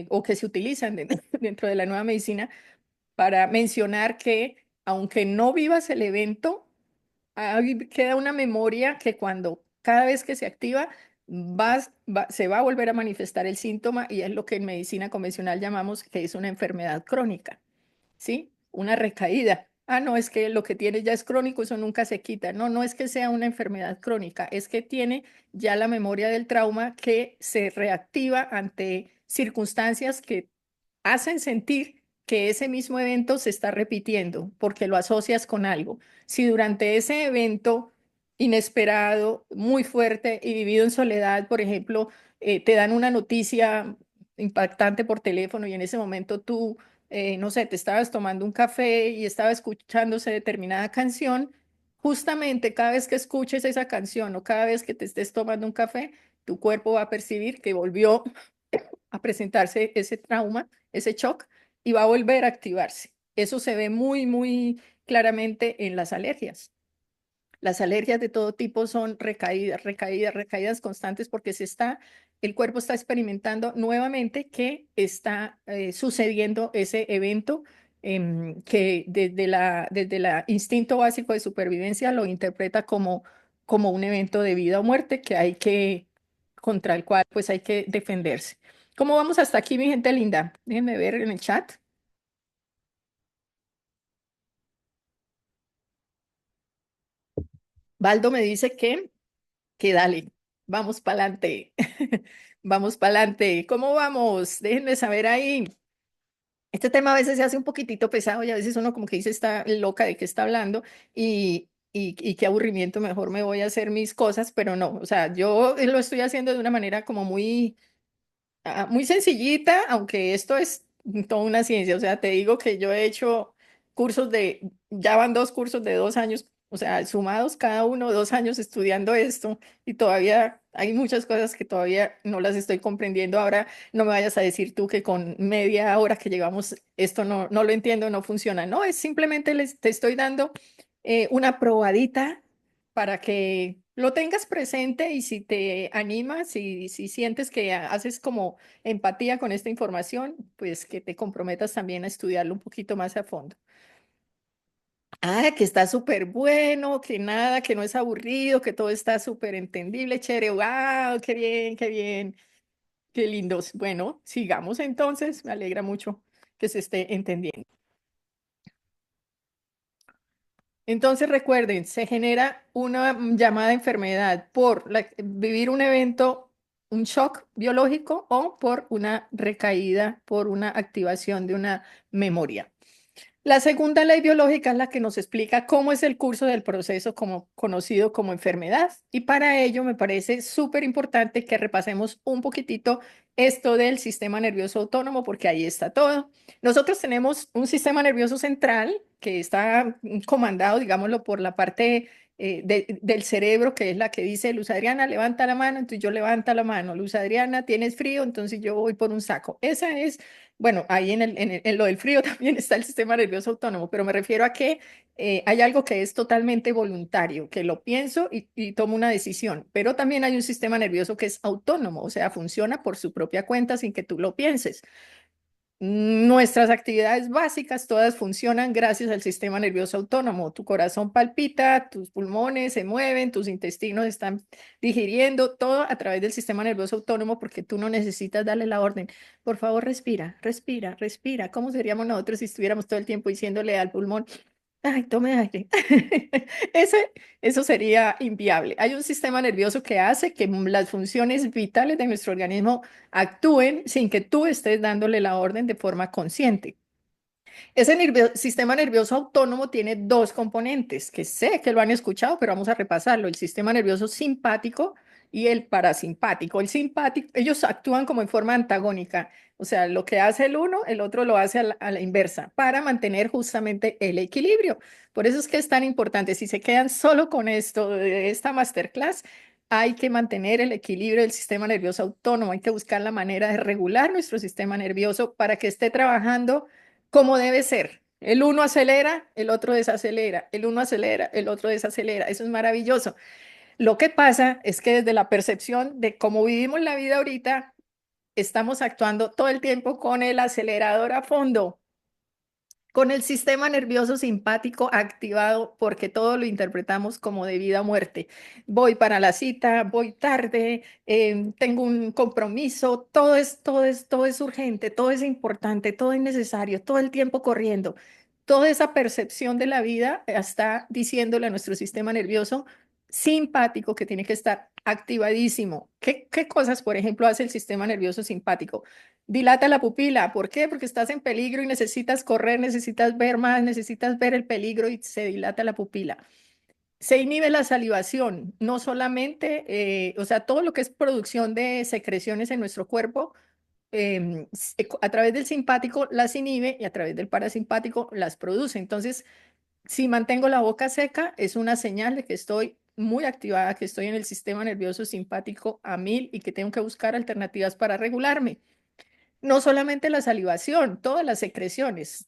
o que se utilizan dentro de la nueva medicina para mencionar que aunque no vivas el evento, ahí queda una memoria que cuando cada vez que se activa se va a volver a manifestar el síntoma y es lo que en medicina convencional llamamos que es una enfermedad crónica. ¿Sí? Una recaída. Ah, no, es que lo que tiene ya es crónico, eso nunca se quita. No, no es que sea una enfermedad crónica, es que tiene ya la memoria del trauma que se reactiva ante circunstancias que hacen sentir que ese mismo evento se está repitiendo porque lo asocias con algo. Si durante ese evento inesperado, muy fuerte y vivido en soledad, por ejemplo, te dan una noticia impactante por teléfono y en ese momento tú no sé, te estabas tomando un café y estaba escuchándose determinada canción, justamente cada vez que escuches esa canción o cada vez que te estés tomando un café, tu cuerpo va a percibir que volvió a presentarse ese trauma, ese shock, y va a volver a activarse. Eso se ve muy, muy claramente en las alergias. Las alergias de todo tipo son recaídas, recaídas, recaídas constantes porque el cuerpo está experimentando nuevamente que está sucediendo ese evento que desde la instinto básico de supervivencia lo interpreta como un evento de vida o muerte contra el cual pues hay que defenderse. ¿Cómo vamos hasta aquí, mi gente linda? Déjenme ver en el chat. Baldo me dice que dale, vamos para adelante, vamos para adelante. ¿Cómo vamos? Déjenme saber ahí. Este tema a veces se hace un poquitito pesado y a veces uno como que dice está loca de qué está hablando y qué aburrimiento, mejor me voy a hacer mis cosas, pero no, o sea, yo lo estoy haciendo de una manera como muy sencillita, aunque esto es toda una ciencia. O sea, te digo que yo he hecho ya van 2 cursos de 2 años, o sea, sumados cada uno 2 años estudiando esto y todavía hay muchas cosas que todavía no las estoy comprendiendo. Ahora no me vayas a decir tú que con media hora que llevamos esto no lo entiendo, no funciona. No, es simplemente te estoy dando una probadita para que lo tengas presente y si te animas y si sientes que haces como empatía con esta información, pues que te comprometas también a estudiarlo un poquito más a fondo. Ah, que está súper bueno, que nada, que no es aburrido, que todo está súper entendible, chévere. ¡Wow! Qué bien, qué lindos! Bueno, sigamos entonces. Me alegra mucho que se esté entendiendo. Entonces recuerden, se genera una llamada enfermedad por vivir un evento, un shock biológico o por una recaída, por una activación de una memoria. La segunda ley biológica es la que nos explica cómo es el curso del proceso como, conocido como enfermedad. Y para ello me parece súper importante que repasemos un poquitito esto del sistema nervioso autónomo, porque ahí está todo. Nosotros tenemos un sistema nervioso central que está comandado, digámoslo, por la parte del cerebro, que es la que dice, Luz Adriana, levanta la mano, entonces yo levanto la mano. Luz Adriana, tienes frío, entonces yo voy por un saco. Esa es bueno, ahí en lo del frío también está el sistema nervioso autónomo, pero me refiero a que hay algo que es totalmente voluntario, que lo pienso y tomo una decisión, pero también hay un sistema nervioso que es autónomo, o sea, funciona por su propia cuenta sin que tú lo pienses. Nuestras actividades básicas todas funcionan gracias al sistema nervioso autónomo. Tu corazón palpita, tus pulmones se mueven, tus intestinos están digiriendo, todo a través del sistema nervioso autónomo porque tú no necesitas darle la orden. Por favor, respira, respira, respira. ¿Cómo seríamos nosotros si estuviéramos todo el tiempo diciéndole al pulmón, ay, tome aire? Eso sería inviable. Hay un sistema nervioso que hace que las funciones vitales de nuestro organismo actúen sin que tú estés dándole la orden de forma consciente. Ese sistema nervioso autónomo tiene dos componentes, que sé que lo han escuchado, pero vamos a repasarlo. El sistema nervioso simpático y el parasimpático. El simpático, ellos actúan como en forma antagónica, o sea, lo que hace el uno, el otro lo hace a la inversa, para mantener justamente el equilibrio. Por eso es que es tan importante. Si se quedan solo con esto de esta masterclass, hay que mantener el equilibrio del sistema nervioso autónomo, hay que buscar la manera de regular nuestro sistema nervioso para que esté trabajando como debe ser. El uno acelera, el otro desacelera, el uno acelera, el otro desacelera. Eso es maravilloso. Lo que pasa es que desde la percepción de cómo vivimos la vida ahorita, estamos actuando todo el tiempo con el acelerador a fondo, con el sistema nervioso simpático activado porque todo lo interpretamos como de vida o muerte. Voy para la cita, voy tarde, tengo un compromiso, todo es urgente, todo es importante, todo es necesario, todo el tiempo corriendo. Toda esa percepción de la vida está diciéndole a nuestro sistema nervioso simpático que tiene que estar activadísimo. ¿Qué cosas, por ejemplo, hace el sistema nervioso simpático? Dilata la pupila. ¿Por qué? Porque estás en peligro y necesitas correr, necesitas ver más, necesitas ver el peligro y se dilata la pupila. Se inhibe la salivación, no solamente, o sea, todo lo que es producción de secreciones en nuestro cuerpo, a través del simpático las inhibe y a través del parasimpático las produce. Entonces, si mantengo la boca seca, es una señal de que estoy muy activada, que estoy en el sistema nervioso simpático a mil y que tengo que buscar alternativas para regularme. No solamente la salivación, todas las secreciones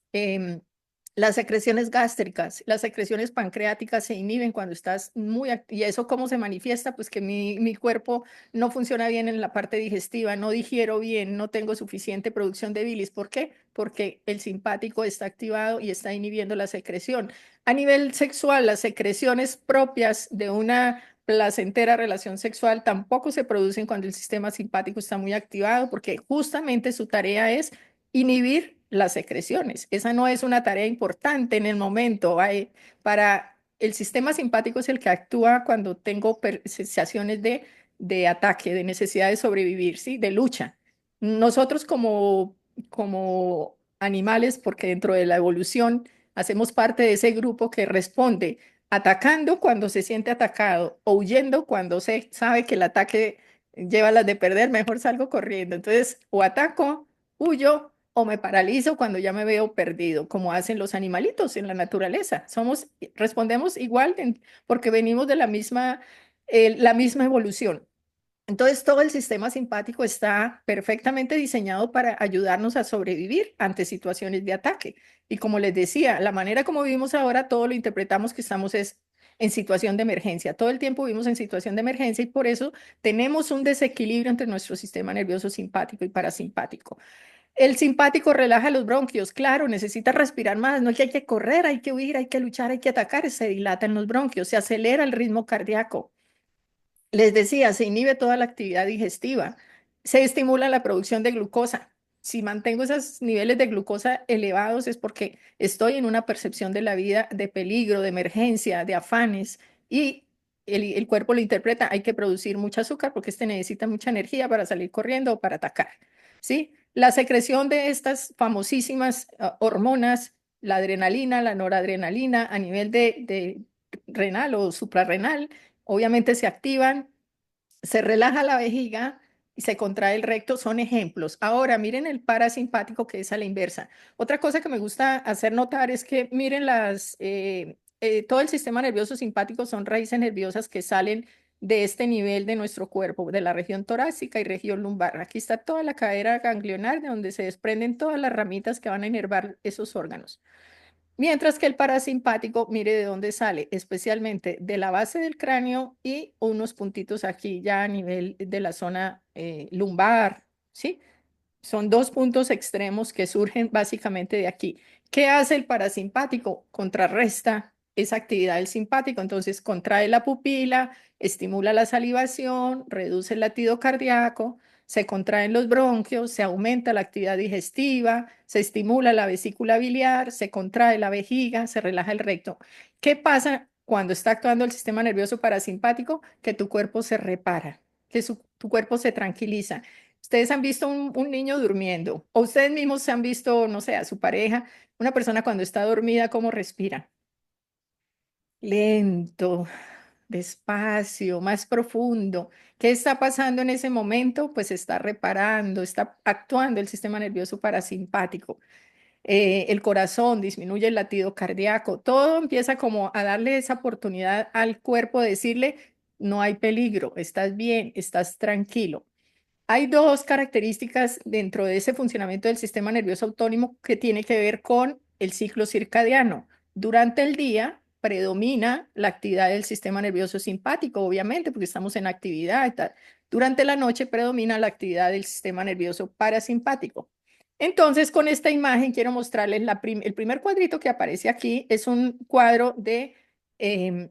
gástricas, las secreciones pancreáticas se inhiben cuando estás muy ¿Y eso cómo se manifiesta? Pues que mi cuerpo no funciona bien en la parte digestiva, no digiero bien, no tengo suficiente producción de bilis. ¿Por qué? Porque el simpático está activado y está inhibiendo la secreción. A nivel sexual, las secreciones propias de una placentera relación sexual tampoco se producen cuando el sistema simpático está muy activado, porque justamente su tarea es inhibir las secreciones. Esa no es una tarea importante en el momento. Para el sistema simpático es el que actúa cuando tengo sensaciones de ataque, de necesidad de sobrevivir, ¿sí? De lucha. Nosotros como animales, porque dentro de la evolución hacemos parte de ese grupo que responde atacando cuando se siente atacado o huyendo cuando se sabe que el ataque lleva las de perder, mejor salgo corriendo. Entonces, o ataco, huyo o me paralizo cuando ya me veo perdido, como hacen los animalitos en la naturaleza. Respondemos igual porque venimos de la misma evolución. Entonces, todo el sistema simpático está perfectamente diseñado para ayudarnos a sobrevivir ante situaciones de ataque. Y como les decía, la manera como vivimos ahora, todo lo interpretamos que estamos es en situación de emergencia. Todo el tiempo vivimos en situación de emergencia y por eso tenemos un desequilibrio entre nuestro sistema nervioso simpático y parasimpático. El simpático relaja los bronquios, claro, necesita respirar más, no es que hay que correr, hay que huir, hay que luchar, hay que atacar, se dilatan los bronquios, se acelera el ritmo cardíaco. Les decía, se inhibe toda la actividad digestiva, se estimula la producción de glucosa. Si mantengo esos niveles de glucosa elevados es porque estoy en una percepción de la vida de peligro, de emergencia, de afanes y el cuerpo lo interpreta, hay que producir mucho azúcar porque este necesita mucha energía para salir corriendo o para atacar. ¿Sí? La secreción de estas famosísimas hormonas, la adrenalina, la noradrenalina a nivel de renal o suprarrenal, obviamente se activan, se relaja la vejiga y se contrae el recto, son ejemplos. Ahora, miren el parasimpático que es a la inversa. Otra cosa que me gusta hacer notar es que miren todo el sistema nervioso simpático son raíces nerviosas que salen de este nivel de nuestro cuerpo, de la región torácica y región lumbar. Aquí está toda la cadera ganglionar de donde se desprenden todas las ramitas que van a inervar esos órganos. Mientras que el parasimpático, mire de dónde sale, especialmente de la base del cráneo y unos puntitos aquí ya a nivel de la zona lumbar, ¿sí? Son dos puntos extremos que surgen básicamente de aquí. ¿Qué hace el parasimpático? Contrarresta esa actividad del simpático. Entonces contrae la pupila, estimula la salivación, reduce el latido cardíaco, se contraen los bronquios, se aumenta la actividad digestiva, se estimula la vesícula biliar, se contrae la vejiga, se relaja el recto. ¿Qué pasa cuando está actuando el sistema nervioso parasimpático? Que tu cuerpo se repara, que tu cuerpo se tranquiliza. Ustedes han visto un niño durmiendo, o ustedes mismos se han visto, no sé, a su pareja, una persona cuando está dormida, ¿cómo respira? Lento, despacio, más profundo. ¿Qué está pasando en ese momento? Pues está reparando, está actuando el sistema nervioso parasimpático. El corazón disminuye el latido cardíaco, todo empieza como a darle esa oportunidad al cuerpo de decirle, no hay peligro, estás bien, estás tranquilo. Hay dos características dentro de ese funcionamiento del sistema nervioso autónomo que tiene que ver con el ciclo circadiano. Durante el día predomina la actividad del sistema nervioso simpático, obviamente, porque estamos en actividad y tal. Durante la noche predomina la actividad del sistema nervioso parasimpático. Entonces, con esta imagen quiero mostrarles el primer cuadrito que aparece aquí es un cuadro de,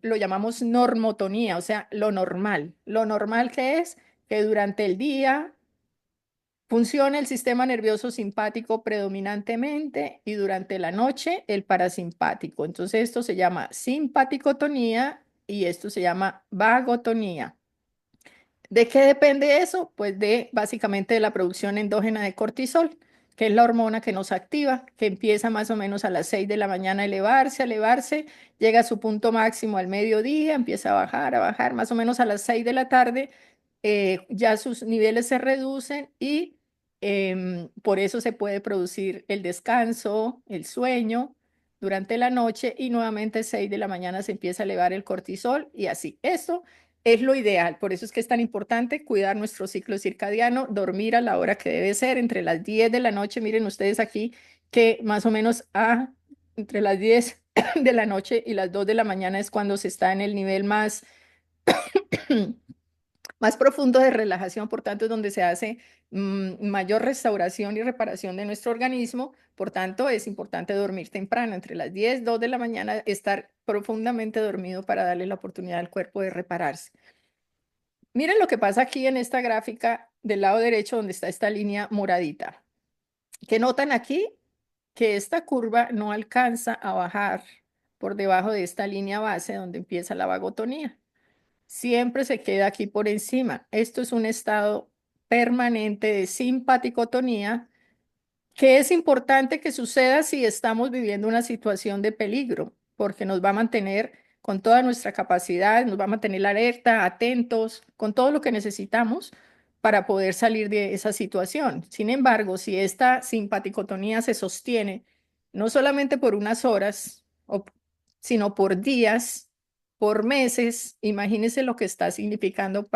lo llamamos normotonía, o sea, lo normal. Lo normal que es que durante el día funciona el sistema nervioso simpático predominantemente y durante la noche el parasimpático. Entonces esto se llama simpaticotonía y esto se llama vagotonía. ¿De qué depende eso? Pues de básicamente de la producción endógena de cortisol, que es la hormona que nos activa, que empieza más o menos a las 6 de la mañana a elevarse, llega a su punto máximo al mediodía, empieza a bajar, más o menos a las 6 de la tarde, ya sus niveles se reducen y por eso se puede producir el descanso, el sueño durante la noche y nuevamente 6 de la mañana se empieza a elevar el cortisol y así. Esto es lo ideal, por eso es que es tan importante cuidar nuestro ciclo circadiano, dormir a la hora que debe ser, entre las 10 de la noche, miren ustedes aquí que más o menos entre las 10 de la noche y las 2 de la mañana es cuando se está en el nivel más, más profundo de relajación, por tanto es donde se hace mayor restauración y reparación de nuestro organismo, por tanto es importante dormir temprano, entre las 10, 2 de la mañana, estar profundamente dormido para darle la oportunidad al cuerpo de repararse. Miren lo que pasa aquí en esta gráfica del lado derecho donde está esta línea moradita. ¿Qué notan aquí? Que esta curva no alcanza a bajar por debajo de esta línea base donde empieza la vagotonía. Siempre se queda aquí por encima. Esto es un estado permanente de simpaticotonía que es importante que suceda si estamos viviendo una situación de peligro, porque nos va a mantener con toda nuestra capacidad, nos va a mantener alerta, atentos, con todo lo que necesitamos para poder salir de esa situación. Sin embargo, si esta simpaticotonía se sostiene no solamente por unas horas, sino por días, por meses, imagínese lo que está significando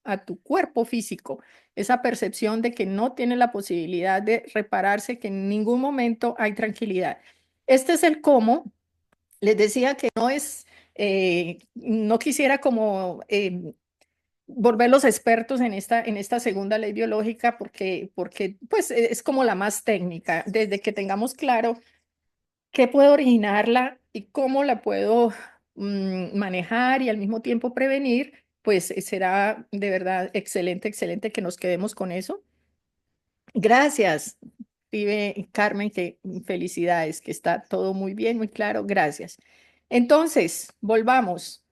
a tu cuerpo físico esa percepción de que no tiene la posibilidad de repararse, que en ningún momento hay tranquilidad. Este es el cómo. Les decía que no quisiera como volverlos expertos en esta segunda ley biológica porque pues es como la más técnica. Desde que tengamos claro qué puede originarla y cómo la puedo manejar y al mismo tiempo prevenir, pues será de verdad excelente, excelente que nos quedemos con eso. Gracias, vive Carmen, que felicidades, que está todo muy bien, muy claro, gracias. Entonces, volvamos.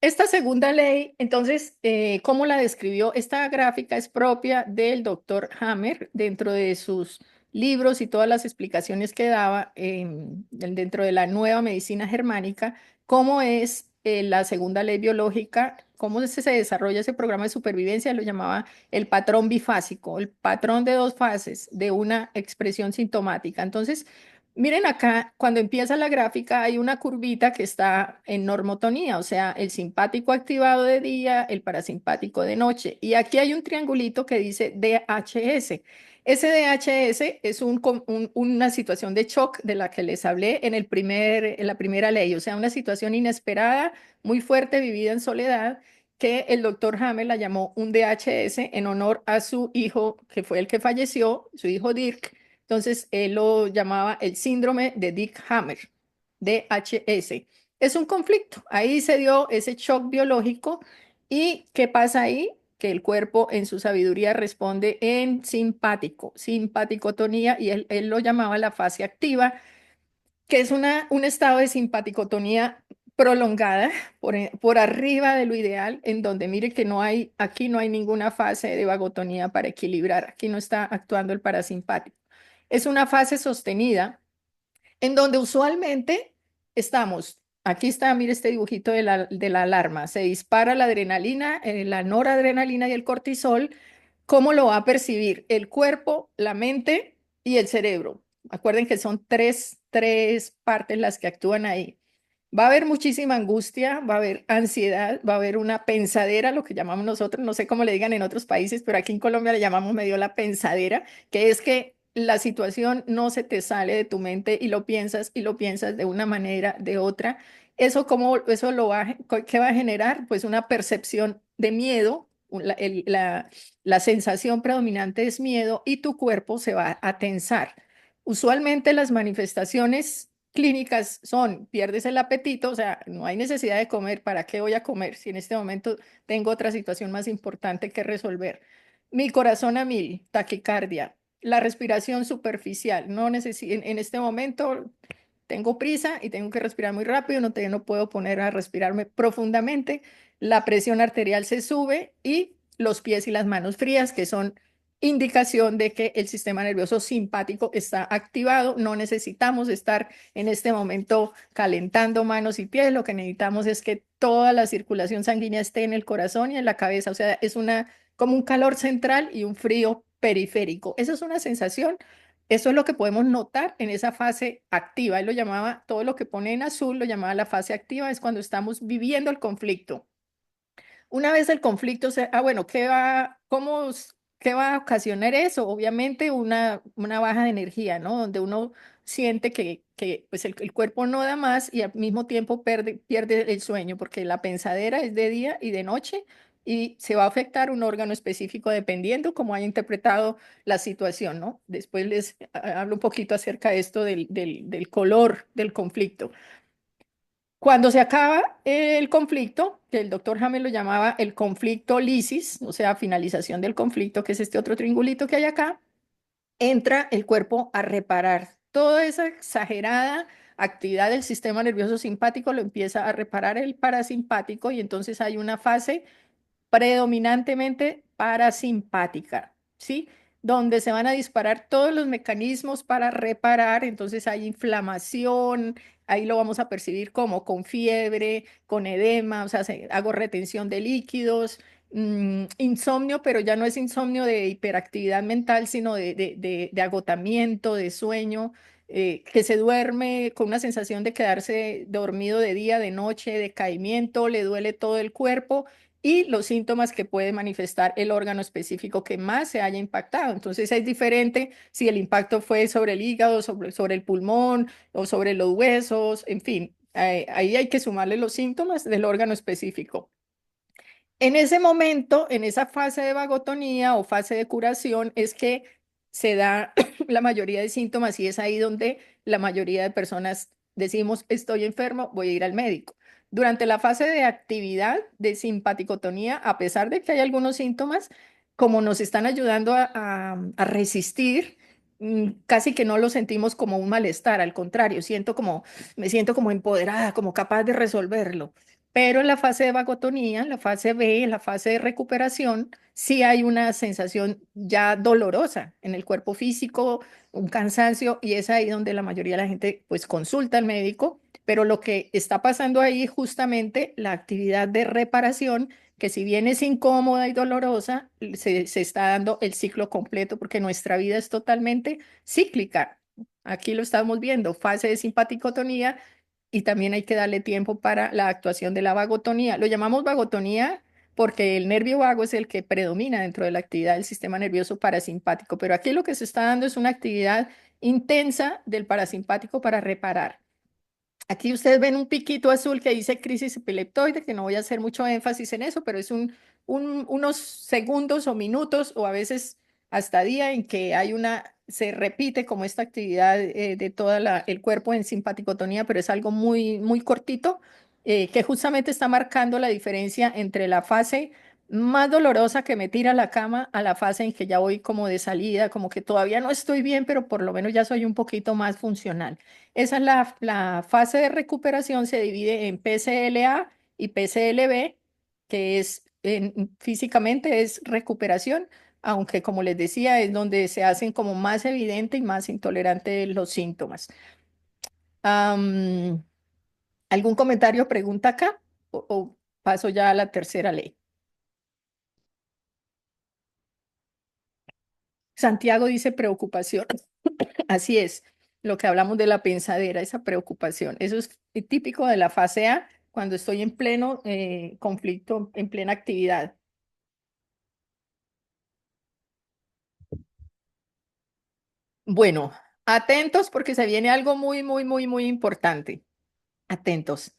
Esta segunda ley, entonces, ¿cómo la describió? Esta gráfica es propia del doctor Hammer dentro de sus libros y todas las explicaciones que daba dentro de la nueva medicina germánica, cómo es la segunda ley biológica, cómo se desarrolla ese programa de supervivencia, lo llamaba el patrón bifásico, el patrón de dos fases de una expresión sintomática. Entonces, miren acá, cuando empieza la gráfica hay una curvita que está en normotonía, o sea, el simpático activado de día, el parasimpático de noche. Y aquí hay un triangulito que dice DHS. Ese DHS es una situación de shock de la que les hablé en la primera ley, o sea, una situación inesperada, muy fuerte, vivida en soledad, que el doctor Hammer la llamó un DHS en honor a su hijo, que fue el que falleció, su hijo Dirk. Entonces, él lo llamaba el síndrome de Dick Hammer, DHS. Es un conflicto. Ahí se dio ese shock biológico. ¿Y qué pasa ahí? Que el cuerpo en su sabiduría responde en simpático, simpaticotonía, y él lo llamaba la fase activa, que es un estado de simpaticotonía prolongada por arriba de lo ideal, en donde mire que no hay, aquí no hay ninguna fase de vagotonía para equilibrar, aquí no está actuando el parasimpático. Es una fase sostenida en donde usualmente estamos, aquí está, mire este dibujito de la alarma, se dispara la adrenalina, la noradrenalina y el cortisol. ¿Cómo lo va a percibir el cuerpo, la mente y el cerebro? Acuerden que son tres partes las que actúan ahí. Va a haber muchísima angustia, va a haber ansiedad, va a haber una pensadera, lo que llamamos nosotros, no sé cómo le digan en otros países, pero aquí en Colombia le llamamos medio la pensadera, que es que la situación no se te sale de tu mente y lo piensas de una manera, de otra. Eso ¿qué va a generar? Pues una percepción de miedo, la sensación predominante es miedo y tu cuerpo se va a tensar. Usualmente las manifestaciones clínicas son, pierdes el apetito, o sea, no hay necesidad de comer, ¿para qué voy a comer si en este momento tengo otra situación más importante que resolver? Mi corazón a mil, taquicardia, la respiración superficial, no necesito, en este momento tengo prisa y tengo que respirar muy rápido, no puedo poner a respirarme profundamente, la presión arterial se sube y los pies y las manos frías, que son indicación de que el sistema nervioso simpático está activado. No necesitamos estar en este momento calentando manos y pies, lo que necesitamos es que toda la circulación sanguínea esté en el corazón y en la cabeza, o sea, como un calor central y un frío periférico. Esa es una sensación. Eso es lo que podemos notar en esa fase activa. Él lo llamaba, todo lo que pone en azul lo llamaba la fase activa, es cuando estamos viviendo el conflicto. Una vez el conflicto bueno, ¿qué va a ocasionar eso? Obviamente una baja de energía, ¿no? Donde uno siente que pues el cuerpo no da más y al mismo tiempo pierde el sueño, porque la pensadera es de día y de noche y se va a afectar un órgano específico dependiendo cómo haya interpretado la situación, ¿no? Después les hablo un poquito acerca de esto del color del conflicto. Cuando se acaba el conflicto, que el doctor Hamel lo llamaba el conflicto lisis, o sea, finalización del conflicto, que es este otro triangulito que hay acá, entra el cuerpo a reparar. Toda esa exagerada actividad del sistema nervioso simpático lo empieza a reparar el parasimpático y entonces hay una fase predominantemente parasimpática, ¿sí? Donde se van a disparar todos los mecanismos para reparar, entonces hay inflamación, ahí lo vamos a percibir como con fiebre, con edema, o sea, hago retención de líquidos, insomnio, pero ya no es insomnio de hiperactividad mental, sino de agotamiento, de sueño, que se duerme con una sensación de quedarse dormido de día, de noche, decaimiento, le duele todo el cuerpo y los síntomas que puede manifestar el órgano específico que más se haya impactado. Entonces es diferente si el impacto fue sobre el hígado, sobre el pulmón o sobre los huesos, en fin, ahí hay que sumarle los síntomas del órgano específico. En ese momento, en esa fase de vagotonía o fase de curación, es que se da la mayoría de síntomas y es ahí donde la mayoría de personas decimos, estoy enfermo, voy a ir al médico. Durante la fase de actividad de simpaticotonía, a pesar de que hay algunos síntomas, como nos están ayudando a resistir, casi que no lo sentimos como un malestar, al contrario, me siento como empoderada, como capaz de resolverlo. Pero en la fase de vagotonía, en la fase B, en la fase de recuperación, sí hay una sensación ya dolorosa en el cuerpo físico, un cansancio, y es ahí donde la mayoría de la gente pues consulta al médico, pero lo que está pasando ahí justamente la actividad de reparación, que si bien es incómoda y dolorosa, se está dando el ciclo completo porque nuestra vida es totalmente cíclica. Aquí lo estamos viendo, fase de simpaticotonía y también hay que darle tiempo para la actuación de la vagotonía. Lo llamamos vagotonía porque el nervio vago es el que predomina dentro de la actividad del sistema nervioso parasimpático, pero aquí lo que se está dando es una actividad intensa del parasimpático para reparar. Aquí ustedes ven un piquito azul que dice crisis epileptoide, que no voy a hacer mucho énfasis en eso, pero es unos segundos o minutos o a veces hasta día en que se repite como esta actividad de todo el cuerpo en simpaticotonía, pero es algo muy, muy cortito, que justamente está marcando la diferencia entre la fase más dolorosa que me tira a la cama a la fase en que ya voy como de salida, como que todavía no estoy bien, pero por lo menos ya soy un poquito más funcional. Esa es la fase de recuperación, se divide en PCLA y PCLB, que físicamente es recuperación, aunque como les decía, es donde se hacen como más evidente y más intolerante los síntomas. Am, ¿Algún comentario o pregunta acá? O paso ya a la tercera ley? Santiago dice preocupación. Así es, lo que hablamos de la pensadera, esa preocupación. Eso es típico de la fase A cuando estoy en pleno conflicto, en plena actividad. Bueno, atentos porque se viene algo muy, muy, muy, muy importante. Atentos.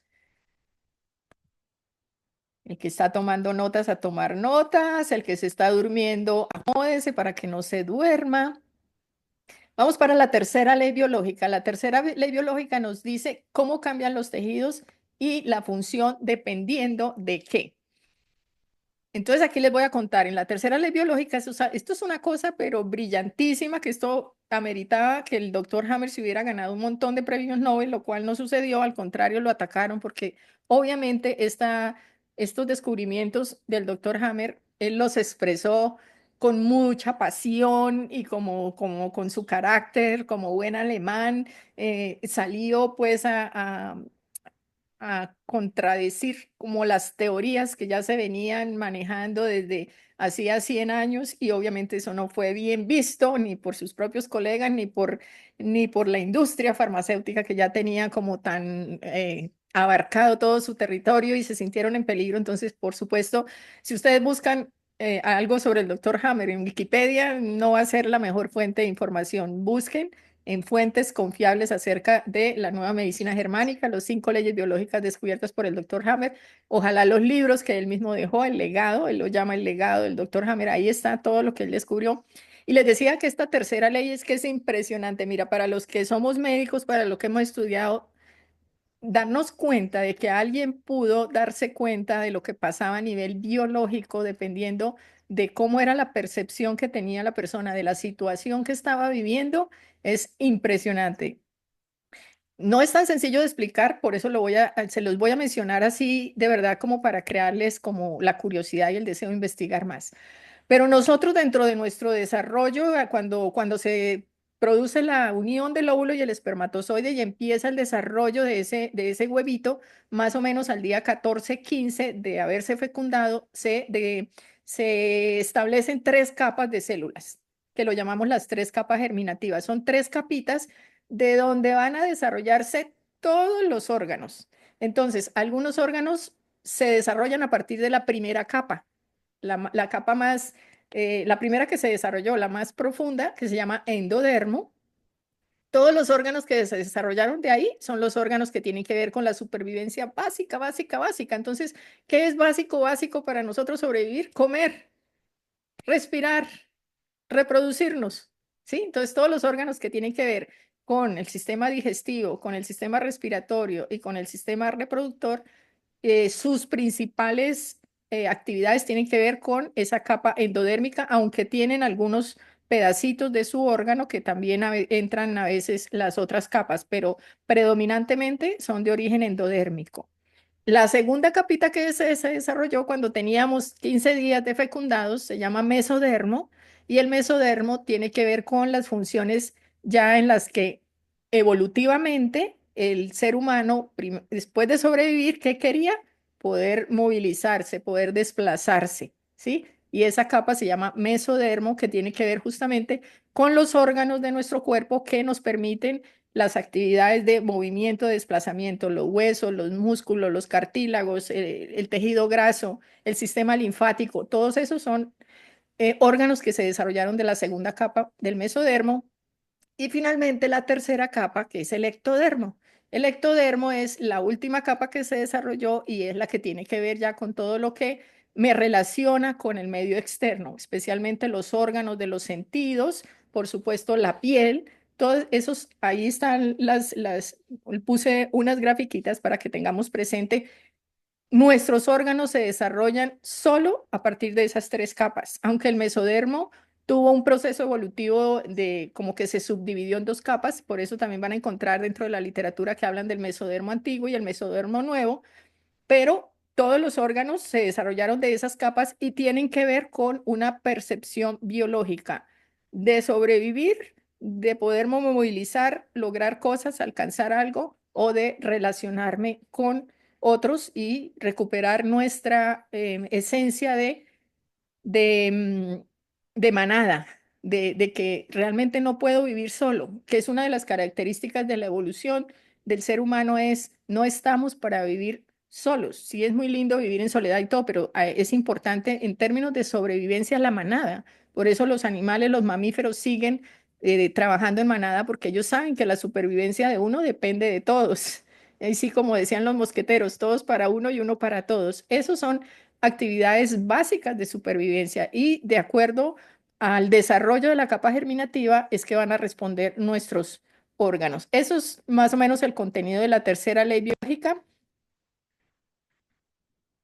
El que está tomando notas a tomar notas, el que se está durmiendo, acomódese para que no se duerma. Vamos para la tercera ley biológica. La tercera ley biológica nos dice cómo cambian los tejidos y la función dependiendo de qué. Entonces aquí les voy a contar, en la tercera ley biológica, esto es una cosa pero brillantísima, que esto ameritaba que el doctor Hammer se hubiera ganado un montón de premios Nobel, lo cual no sucedió, al contrario lo atacaron porque obviamente estos descubrimientos del doctor Hammer, él los expresó con mucha pasión y como con su carácter, como buen alemán, salió pues a contradecir como las teorías que ya se venían manejando desde hacía 100 años y obviamente eso no fue bien visto ni por sus propios colegas ni por la industria farmacéutica que ya tenía como tan abarcado todo su territorio y se sintieron en peligro. Entonces, por supuesto, si ustedes buscan algo sobre el doctor Hammer en Wikipedia, no va a ser la mejor fuente de información. Busquen en fuentes confiables acerca de la nueva medicina germánica, los 5 leyes biológicas descubiertas por el doctor Hammer. Ojalá los libros que él mismo dejó, el legado, él lo llama el legado del doctor Hammer, ahí está todo lo que él descubrió. Y les decía que esta tercera ley es que es impresionante. Mira, para los que somos médicos, para lo que hemos estudiado, darnos cuenta de que alguien pudo darse cuenta de lo que pasaba a nivel biológico, dependiendo de cómo era la percepción que tenía la persona de la situación que estaba viviendo, es impresionante. No es tan sencillo de explicar, por eso se los voy a mencionar así de verdad como para crearles como la curiosidad y el deseo de investigar más. Pero nosotros dentro de nuestro desarrollo, cuando se produce la unión del óvulo y el espermatozoide y empieza el desarrollo de ese huevito, más o menos al día 14, 15 de haberse fecundado, se establecen 3 capas de células, que lo llamamos las 3 capas germinativas. Son 3 capitas de donde van a desarrollarse todos los órganos. Entonces, algunos órganos se desarrollan a partir de la primera capa, la capa más, la primera que se desarrolló, la más profunda, que se llama endodermo. Todos los órganos que se desarrollaron de ahí son los órganos que tienen que ver con la supervivencia básica, básica, básica. Entonces, ¿qué es básico, básico para nosotros sobrevivir? Comer, respirar, reproducirnos, ¿sí? Entonces, todos los órganos que tienen que ver con el sistema digestivo, con el sistema respiratorio y con el sistema reproductor, sus principales actividades tienen que ver con esa capa endodérmica, aunque tienen algunos pedacitos de su órgano que también entran a veces las otras capas, pero predominantemente son de origen endodérmico. La segunda capita que se desarrolló cuando teníamos 15 días de fecundados se llama mesodermo, y el mesodermo tiene que ver con las funciones ya en las que evolutivamente el ser humano, después de sobrevivir, ¿qué quería? Poder movilizarse, poder desplazarse, ¿sí? Y esa capa se llama mesodermo, que tiene que ver justamente con los órganos de nuestro cuerpo que nos permiten las actividades de movimiento, de desplazamiento, los huesos, los músculos, los cartílagos, el tejido graso, el sistema linfático, todos esos son órganos que se desarrollaron de la segunda capa del mesodermo. Y finalmente la tercera capa, que es el ectodermo. El ectodermo es la última capa que se desarrolló y es la que tiene que ver ya con todo lo que me relaciona con el medio externo, especialmente los órganos de los sentidos, por supuesto la piel, todos esos, ahí están puse unas grafiquitas para que tengamos presente. Nuestros órganos se desarrollan solo a partir de esas tres capas, aunque el mesodermo tuvo un proceso evolutivo de como que se subdividió en dos capas, por eso también van a encontrar dentro de la literatura que hablan del mesodermo antiguo y el mesodermo nuevo, pero todos los órganos se desarrollaron de esas capas y tienen que ver con una percepción biológica de sobrevivir, de poder movilizar, lograr cosas, alcanzar algo o de relacionarme con otros y recuperar nuestra esencia de, de manada, de que realmente no puedo vivir solo, que es una de las características de la evolución del ser humano, es no estamos para vivir solos. Sí es muy lindo vivir en soledad y todo, pero es importante en términos de sobrevivencia la manada. Por eso los animales, los mamíferos siguen trabajando en manada porque ellos saben que la supervivencia de uno depende de todos. Así como decían los mosqueteros, todos para uno y uno para todos. Esos son actividades básicas de supervivencia y de acuerdo al desarrollo de la capa germinativa es que van a responder nuestros órganos. Eso es más o menos el contenido de la tercera ley biológica.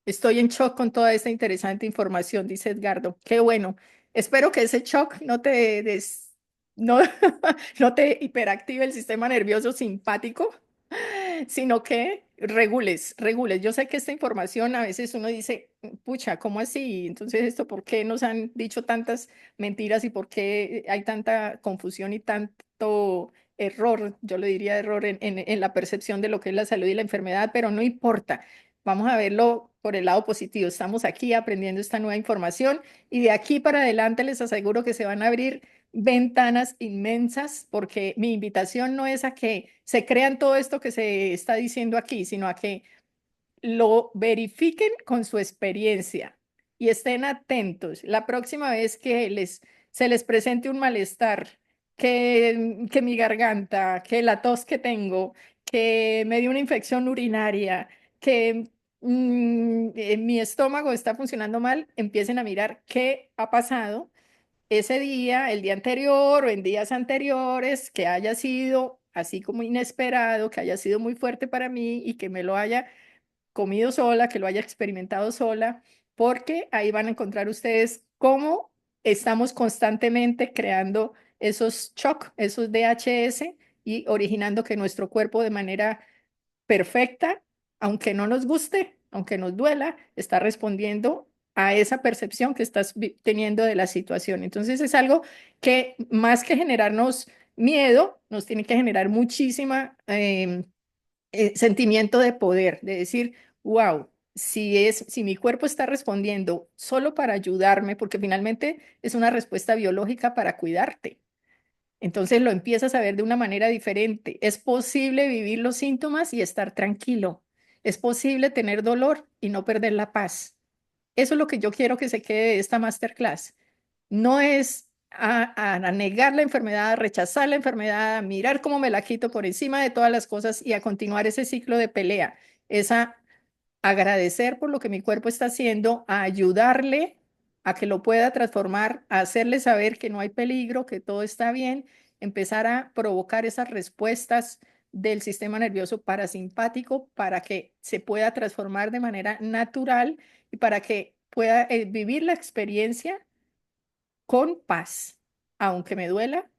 Estoy en shock con toda esta interesante información, dice Edgardo. Qué bueno. Espero que ese shock no, no te hiperactive el sistema nervioso simpático, sino que regules, regules. Yo sé que esta información a veces uno dice, pucha, ¿cómo así? Entonces, ¿esto por qué nos han dicho tantas mentiras y por qué hay tanta confusión y tanto error? Yo le diría error en la percepción de lo que es la salud y la enfermedad, pero no importa. Vamos a verlo por el lado positivo. Estamos aquí aprendiendo esta nueva información y de aquí para adelante les aseguro que se van a abrir ventanas inmensas, porque mi invitación no es a que se crean todo esto que se está diciendo aquí, sino a que lo verifiquen con su experiencia y estén atentos. La próxima vez que se les presente un malestar, que mi garganta, que la tos que tengo, que me dio una infección urinaria, que mi estómago está funcionando mal, empiecen a mirar qué ha pasado ese día, el día anterior o en días anteriores, que haya sido así como inesperado, que haya sido muy fuerte para mí y que me lo haya comido sola, que lo haya experimentado sola, porque ahí van a encontrar ustedes cómo estamos constantemente creando esos shock, esos DHS y originando que nuestro cuerpo de manera perfecta, aunque no nos guste, aunque nos duela, está respondiendo a esa percepción que estás teniendo de la situación. Entonces es algo que más que generarnos miedo, nos tiene que generar muchísima sentimiento de poder, de decir, wow, si mi cuerpo está respondiendo solo para ayudarme, porque finalmente es una respuesta biológica para cuidarte. Entonces lo empiezas a ver de una manera diferente. Es posible vivir los síntomas y estar tranquilo. Es posible tener dolor y no perder la paz. Eso es lo que yo quiero que se quede de esta masterclass. No es a negar la enfermedad, a rechazar la enfermedad, a mirar cómo me la quito por encima de todas las cosas y a continuar ese ciclo de pelea. Es a agradecer por lo que mi cuerpo está haciendo, a ayudarle a que lo pueda transformar, a hacerle saber que no hay peligro, que todo está bien, empezar a provocar esas respuestas del sistema nervioso parasimpático para que se pueda transformar de manera natural y para que pueda vivir la experiencia con paz, aunque me duela,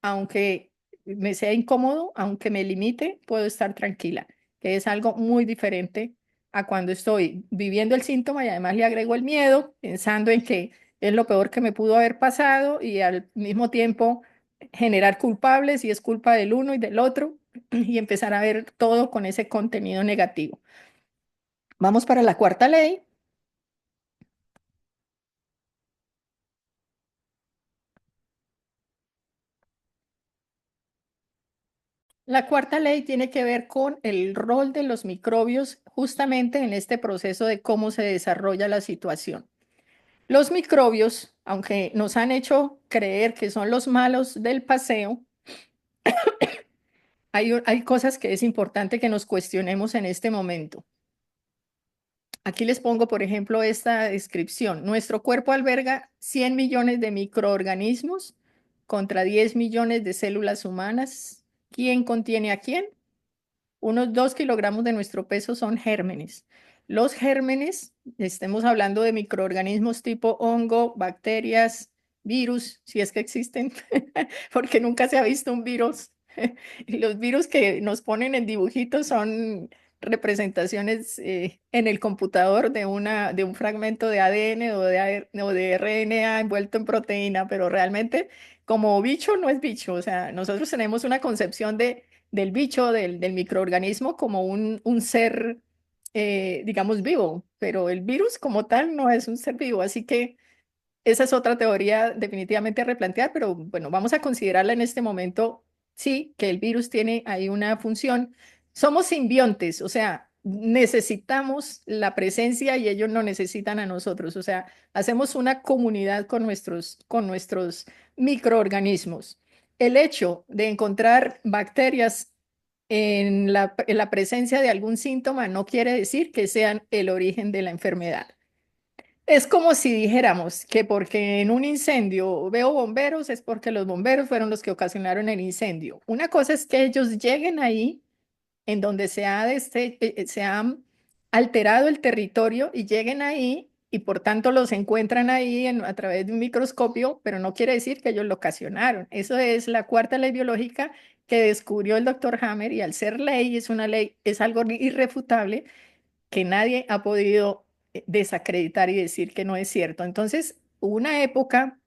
aunque me sea incómodo, aunque me limite, puedo estar tranquila, que es algo muy diferente a cuando estoy viviendo el síntoma y además le agrego el miedo, pensando en que es lo peor que me pudo haber pasado y al mismo tiempo generar culpables y es culpa del uno y del otro y empezar a ver todo con ese contenido negativo. Vamos para la cuarta ley. La cuarta ley tiene que ver con el rol de los microbios justamente en este proceso de cómo se desarrolla la situación. Los microbios, aunque nos han hecho creer que son los malos del paseo, hay cosas que es importante que nos cuestionemos en este momento. Aquí les pongo, por ejemplo, esta descripción. Nuestro cuerpo alberga 100 millones de microorganismos contra 10 millones de células humanas. ¿Quién contiene a quién? Unos 2 kilogramos de nuestro peso son gérmenes. Los gérmenes, estemos hablando de microorganismos tipo hongo, bacterias, virus, si es que existen, porque nunca se ha visto un virus. Y los virus que nos ponen en dibujitos son representaciones en el computador de un fragmento de ADN o de RNA envuelto en proteína, pero realmente como bicho no es bicho. O sea, nosotros tenemos una concepción del bicho, del microorganismo, como un ser, digamos, vivo, pero el virus como tal no es un ser vivo. Así que esa es otra teoría definitivamente a replantear, pero bueno, vamos a considerarla en este momento, sí, que el virus tiene ahí una función. Somos simbiontes, o sea, necesitamos la presencia y ellos no necesitan a nosotros, o sea, hacemos una comunidad con nuestros microorganismos. El hecho de encontrar bacterias en la presencia de algún síntoma no quiere decir que sean el origen de la enfermedad. Es como si dijéramos que porque en un incendio veo bomberos es porque los bomberos fueron los que ocasionaron el incendio. Una cosa es que ellos lleguen ahí en donde se ha alterado el territorio y lleguen ahí y por tanto los encuentran ahí a través de un microscopio, pero no quiere decir que ellos lo ocasionaron. Eso es la cuarta ley biológica que descubrió el doctor Hammer y al ser ley es una ley, es algo irrefutable que nadie ha podido desacreditar y decir que no es cierto. Entonces, hubo una época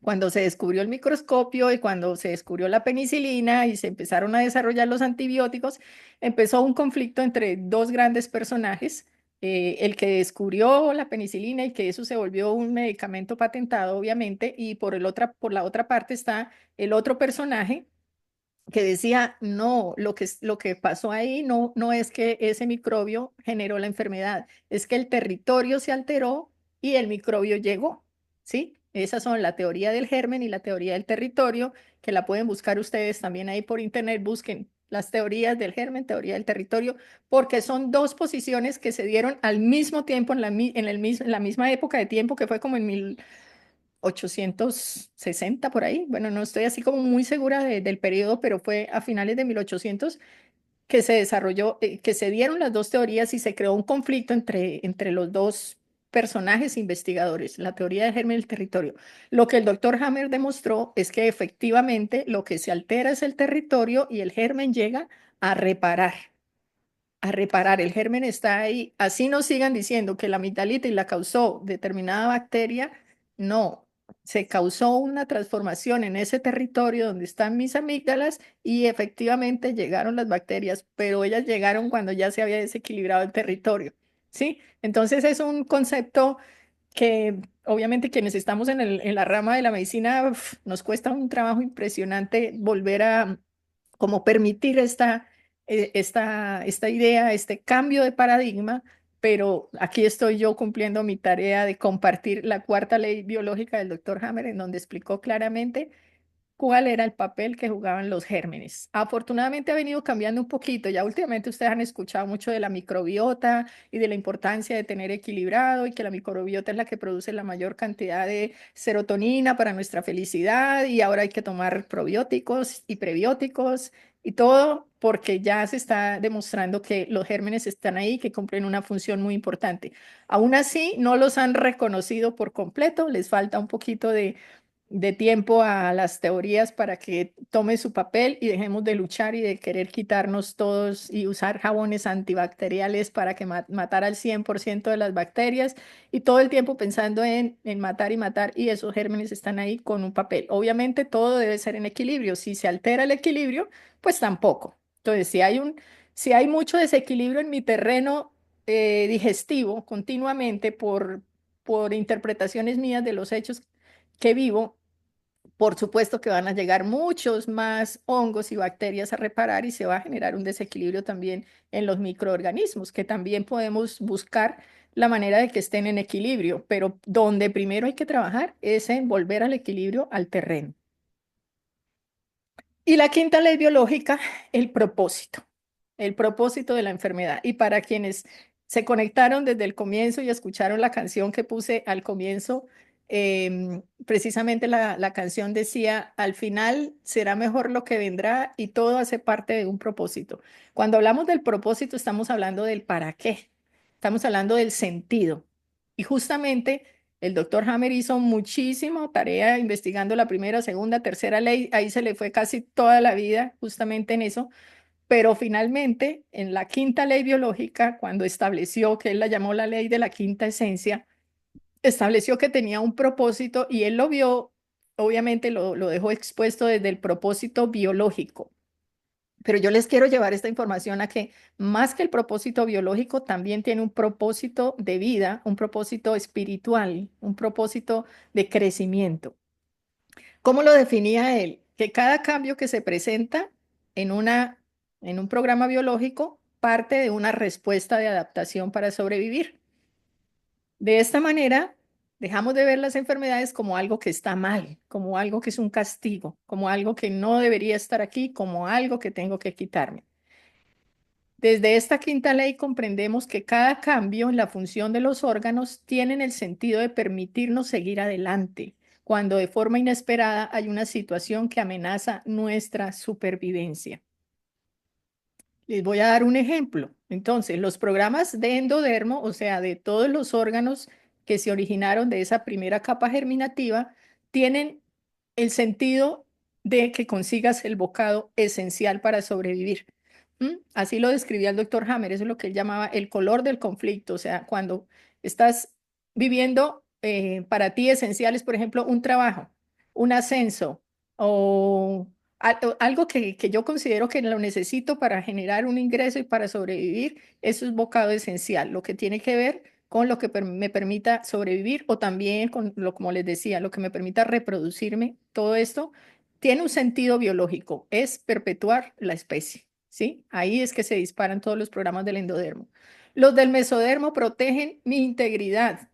cuando se descubrió el microscopio y cuando se descubrió la penicilina y se empezaron a desarrollar los antibióticos, empezó un conflicto entre dos grandes personajes. El que descubrió la penicilina y que eso se volvió un medicamento patentado, obviamente, y por la otra parte está el otro personaje que decía, no, lo que pasó ahí no es que ese microbio generó la enfermedad, es que el territorio se alteró y el microbio llegó, ¿sí? Esas son la teoría del germen y la teoría del territorio, que la pueden buscar ustedes también ahí por internet, busquen las teorías del germen, teoría del territorio, porque son dos posiciones que se dieron al mismo tiempo, en la misma época de tiempo, que fue como en 1860 por ahí. Bueno, no estoy así como muy segura del periodo, pero fue a finales de 1800 que se desarrolló, que se dieron las dos teorías y se creó un conflicto entre los dos personajes investigadores, la teoría del germen y el territorio. Lo que el doctor Hammer demostró es que efectivamente lo que se altera es el territorio y el germen llega a reparar a reparar. El germen está ahí. Así nos sigan diciendo que la amigdalitis la causó determinada bacteria. No, se causó una transformación en ese territorio donde están mis amígdalas y efectivamente llegaron las bacterias, pero ellas llegaron cuando ya se había desequilibrado el territorio. ¿Sí? Entonces es un concepto que obviamente quienes estamos en la rama de la medicina nos cuesta un trabajo impresionante volver a como permitir esta idea, este cambio de paradigma, pero aquí estoy yo cumpliendo mi tarea de compartir la cuarta ley biológica del doctor Hammer, en donde explicó claramente cuál era el papel que jugaban los gérmenes. Afortunadamente ha venido cambiando un poquito. Ya últimamente ustedes han escuchado mucho de la microbiota y de la importancia de tener equilibrado y que la microbiota es la que produce la mayor cantidad de serotonina para nuestra felicidad y ahora hay que tomar probióticos y prebióticos y todo porque ya se está demostrando que los gérmenes están ahí, que cumplen una función muy importante. Aún así, no los han reconocido por completo, les falta un poquito de tiempo a las teorías para que tome su papel y dejemos de luchar y de querer quitarnos todos y usar jabones antibacteriales para que matar al 100% de las bacterias y todo el tiempo pensando en matar y matar y esos gérmenes están ahí con un papel. Obviamente todo debe ser en equilibrio. Si se altera el equilibrio, pues tampoco. Entonces, si hay mucho desequilibrio en mi terreno digestivo continuamente por interpretaciones mías de los hechos que vivo, por supuesto que van a llegar muchos más hongos y bacterias a reparar y se va a generar un desequilibrio también en los microorganismos, que también podemos buscar la manera de que estén en equilibrio, pero donde primero hay que trabajar es en volver al equilibrio al terreno. Y la quinta ley biológica, el propósito de la enfermedad. Y para quienes se conectaron desde el comienzo y escucharon la canción que puse al comienzo, precisamente la canción decía, al final será mejor lo que vendrá y todo hace parte de un propósito. Cuando hablamos del propósito, estamos hablando del para qué, estamos hablando del sentido. Y justamente el doctor Hammer hizo muchísima tarea investigando la primera, segunda, tercera ley. Ahí se le fue casi toda la vida justamente en eso. Pero finalmente, en la quinta ley biológica, cuando estableció, que él la llamó la ley de la quinta esencia, estableció que tenía un propósito y él lo vio, obviamente lo dejó expuesto desde el propósito biológico. Pero yo les quiero llevar esta información a que más que el propósito biológico, también tiene un propósito de vida, un propósito espiritual, un propósito de crecimiento. ¿Cómo lo definía él? Que cada cambio que se presenta en en un programa biológico parte de una respuesta de adaptación para sobrevivir. De esta manera, dejamos de ver las enfermedades como algo que está mal, como algo que es un castigo, como algo que no debería estar aquí, como algo que tengo que quitarme. Desde esta quinta ley comprendemos que cada cambio en la función de los órganos tiene el sentido de permitirnos seguir adelante, cuando de forma inesperada hay una situación que amenaza nuestra supervivencia. Les voy a dar un ejemplo. Entonces, los programas de endodermo, o sea, de todos los órganos que se originaron de esa primera capa germinativa, tienen el sentido de que consigas el bocado esencial para sobrevivir. Así lo describía el doctor Hammer, eso es lo que él llamaba el color del conflicto, o sea, cuando estás viviendo para ti esenciales, por ejemplo, un trabajo, un ascenso o algo que yo considero que lo necesito para generar un ingreso y para sobrevivir, eso es bocado esencial, lo que tiene que ver con lo que me permita sobrevivir o también con lo, como les decía, lo que me permita reproducirme, todo esto tiene un sentido biológico, es perpetuar la especie, ¿sí? Ahí es que se disparan todos los programas del endodermo. Los del mesodermo protegen mi integridad.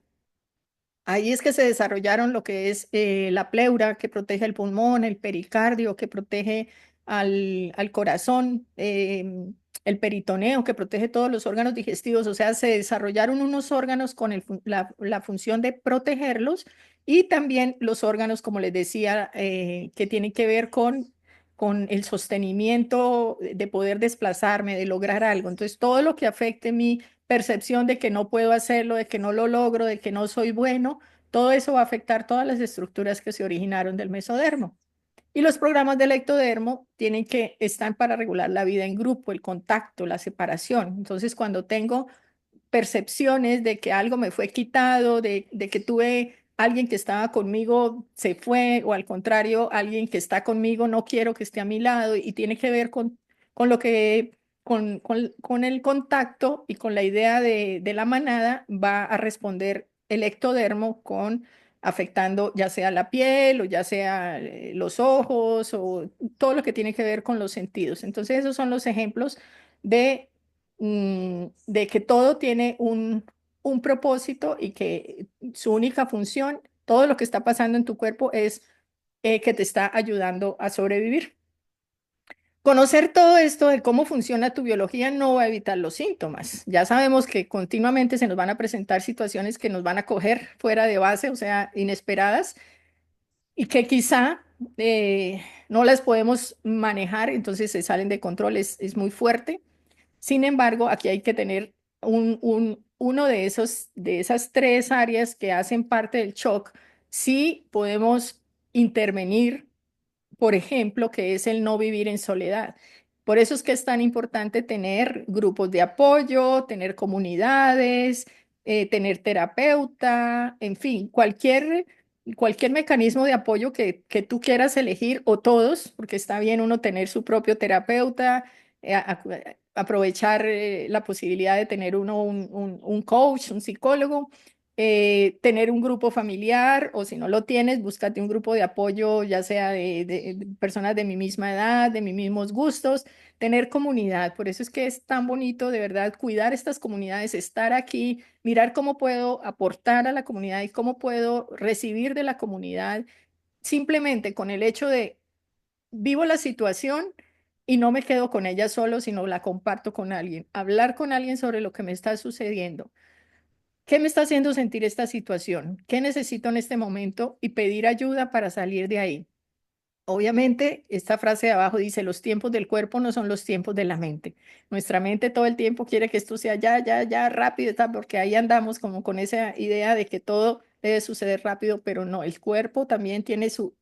Ahí es que se desarrollaron lo que es la pleura, que protege el pulmón, el pericardio, que protege al corazón, el peritoneo, que protege todos los órganos digestivos. O sea, se desarrollaron unos órganos con la función de protegerlos y también los órganos, como les decía, que tienen que ver con el sostenimiento de poder desplazarme, de lograr algo. Entonces, todo lo que afecte mi percepción de que no puedo hacerlo, de que no lo logro, de que no soy bueno, todo eso va a afectar todas las estructuras que se originaron del mesodermo. Y los programas del ectodermo están para regular la vida en grupo, el contacto, la separación. Entonces, cuando tengo percepciones de que algo me fue quitado, de que tuve alguien que estaba conmigo se fue, o al contrario, alguien que está conmigo no quiero que esté a mi lado, y tiene que ver con lo que, con el contacto y con la idea de la manada, va a responder el ectodermo con afectando ya sea la piel o ya sea los ojos o todo lo que tiene que ver con los sentidos. Entonces, esos son los ejemplos de, de que todo tiene un propósito y que su única función, todo lo que está pasando en tu cuerpo es que te está ayudando a sobrevivir. Conocer todo esto de cómo funciona tu biología no va a evitar los síntomas. Ya sabemos que continuamente se nos van a presentar situaciones que nos van a coger fuera de base, o sea, inesperadas, y que quizá no las podemos manejar, entonces se salen de control, es muy fuerte. Sin embargo, aquí hay que tener uno de de esas tres áreas que hacen parte del shock. Sí podemos intervenir, por ejemplo, que es el no vivir en soledad. Por eso es que es tan importante tener grupos de apoyo, tener comunidades, tener terapeuta, en fin, cualquier mecanismo de apoyo que tú quieras elegir o todos, porque está bien uno tener su propio terapeuta, aprovechar la posibilidad de tener uno un coach, un psicólogo, tener un grupo familiar o si no lo tienes, búscate un grupo de apoyo, ya sea de personas de mi misma edad, de mis mismos gustos, tener comunidad. Por eso es que es tan bonito de verdad cuidar estas comunidades, estar aquí, mirar cómo puedo aportar a la comunidad y cómo puedo recibir de la comunidad simplemente con el hecho de vivo la situación. Y no me quedo con ella solo, sino la comparto con alguien. Hablar con alguien sobre lo que me está sucediendo. ¿Qué me está haciendo sentir esta situación? ¿Qué necesito en este momento? Y pedir ayuda para salir de ahí. Obviamente, esta frase de abajo dice, los tiempos del cuerpo no son los tiempos de la mente. Nuestra mente todo el tiempo quiere que esto sea ya, ya, ya, rápido, está, porque ahí andamos como con esa idea de que todo debe suceder rápido, pero no, el cuerpo también tiene su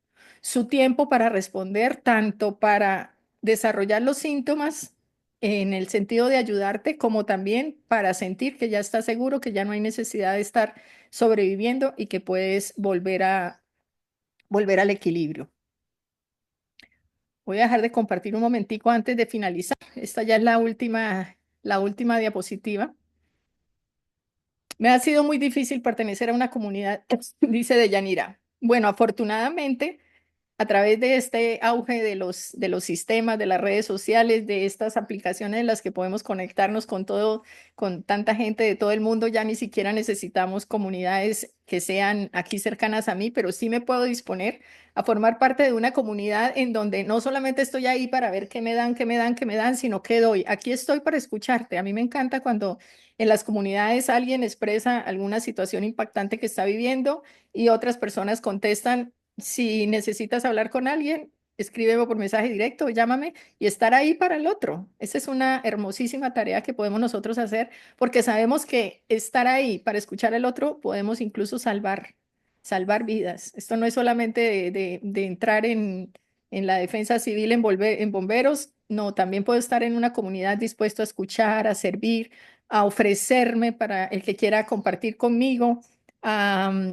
tiempo para responder, tanto para desarrollar los síntomas en el sentido de ayudarte, como también para sentir que ya estás seguro, que ya no hay necesidad de estar sobreviviendo y que puedes volver al equilibrio. Voy a dejar de compartir un momentico antes de finalizar. Esta ya es la última diapositiva. Me ha sido muy difícil pertenecer a una comunidad, dice Deyanira. Bueno, afortunadamente, a través de este auge de los sistemas, de las redes sociales, de estas aplicaciones en las que podemos conectarnos con todo, con tanta gente de todo el mundo, ya ni siquiera necesitamos comunidades que sean aquí cercanas a mí, pero sí me puedo disponer a formar parte de una comunidad en donde no solamente estoy ahí para ver qué me dan, qué me dan, qué me dan, sino que doy. Aquí estoy para escucharte. A mí me encanta cuando en las comunidades alguien expresa alguna situación impactante que está viviendo y otras personas contestan. Si necesitas hablar con alguien, escríbeme por mensaje directo, llámame y estar ahí para el otro. Esa es una hermosísima tarea que podemos nosotros hacer porque sabemos que estar ahí para escuchar al otro podemos incluso salvar vidas. Esto no es solamente de entrar en la defensa civil en bomberos, no, también puedo estar en una comunidad dispuesto a escuchar, a servir, a ofrecerme para el que quiera compartir conmigo.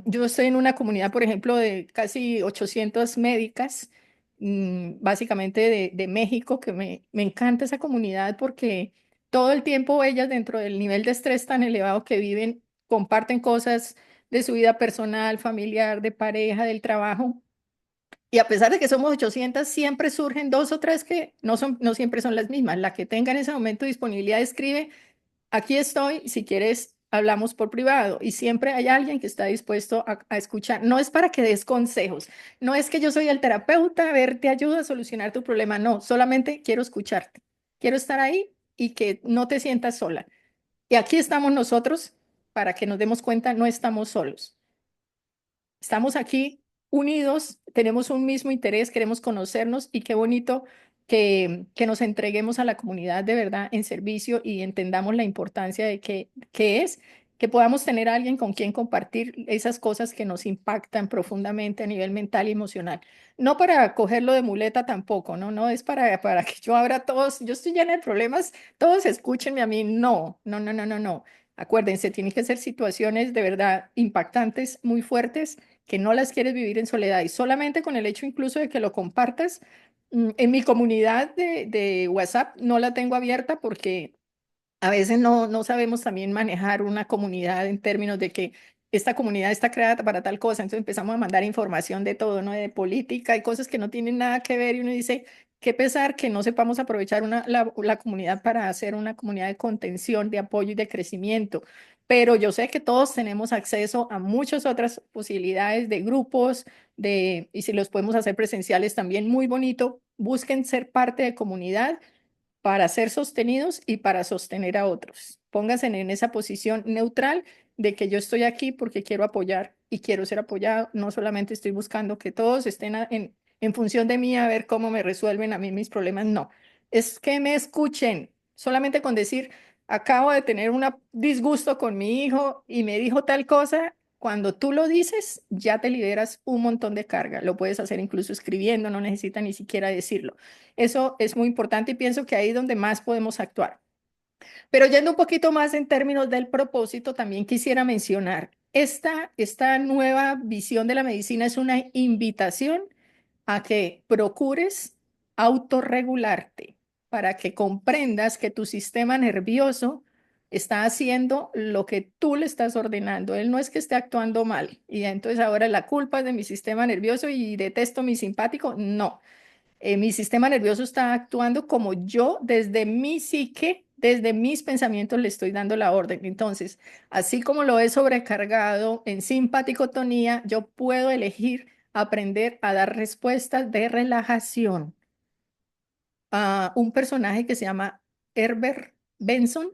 Yo estoy en una comunidad, por ejemplo, de casi 800 médicas, básicamente de México, que me encanta esa comunidad porque todo el tiempo ellas, dentro del nivel de estrés tan elevado que viven, comparten cosas de su vida personal, familiar, de pareja, del trabajo. Y a pesar de que somos 800, siempre surgen dos o tres que no siempre son las mismas. La que tenga en ese momento disponibilidad escribe, aquí estoy, si quieres, hablamos por privado y siempre hay alguien que está dispuesto a escuchar. No es para que des consejos, no es que yo soy el terapeuta, a ver, te ayudo a solucionar tu problema, no, solamente quiero escucharte, quiero estar ahí y que no te sientas sola. Y aquí estamos nosotros para que nos demos cuenta, no estamos solos. Estamos aquí unidos, tenemos un mismo interés, queremos conocernos y qué bonito que nos entreguemos a la comunidad de verdad en servicio y entendamos la importancia de que es que podamos tener a alguien con quien compartir esas cosas que nos impactan profundamente a nivel mental y emocional. No para cogerlo de muleta tampoco, no, no es para que yo abra todos, yo estoy llena de problemas, todos escúchenme a mí, no, no, no, no, no, no. Acuérdense, tienen que ser situaciones de verdad impactantes, muy fuertes que no las quieres vivir en soledad y solamente con el hecho incluso de que lo compartas. En mi comunidad de WhatsApp no la tengo abierta porque a veces no sabemos también manejar una comunidad en términos de que esta comunidad está creada para tal cosa, entonces empezamos a mandar información de todo, ¿no? De política y cosas que no tienen nada que ver y uno dice, qué pesar que no sepamos aprovechar la comunidad para hacer una comunidad de contención, de apoyo y de crecimiento. Pero yo sé que todos tenemos acceso a muchas otras posibilidades de grupos, y si los podemos hacer presenciales también, muy bonito. Busquen ser parte de comunidad para ser sostenidos y para sostener a otros. Pónganse en esa posición neutral de que yo estoy aquí porque quiero apoyar y quiero ser apoyado. No solamente estoy buscando que todos estén en función de mí a ver cómo me resuelven a mí mis problemas. No, es que me escuchen. Solamente con decir, acabo de tener un disgusto con mi hijo y me dijo tal cosa. Cuando tú lo dices, ya te liberas un montón de carga. Lo puedes hacer incluso escribiendo, no necesita ni siquiera decirlo. Eso es muy importante y pienso que ahí es donde más podemos actuar. Pero yendo un poquito más en términos del propósito, también quisiera mencionar, esta nueva visión de la medicina es una invitación a que procures autorregularte para que comprendas que tu sistema nervioso está haciendo lo que tú le estás ordenando. Él no es que esté actuando mal y entonces ahora la culpa es de mi sistema nervioso y detesto mi simpático. No, mi sistema nervioso está actuando como yo desde mi psique, desde mis pensamientos le estoy dando la orden. Entonces, así como lo he sobrecargado en simpaticotonía, yo puedo elegir aprender a dar respuestas de relajación. A un personaje que se llama Herbert Benson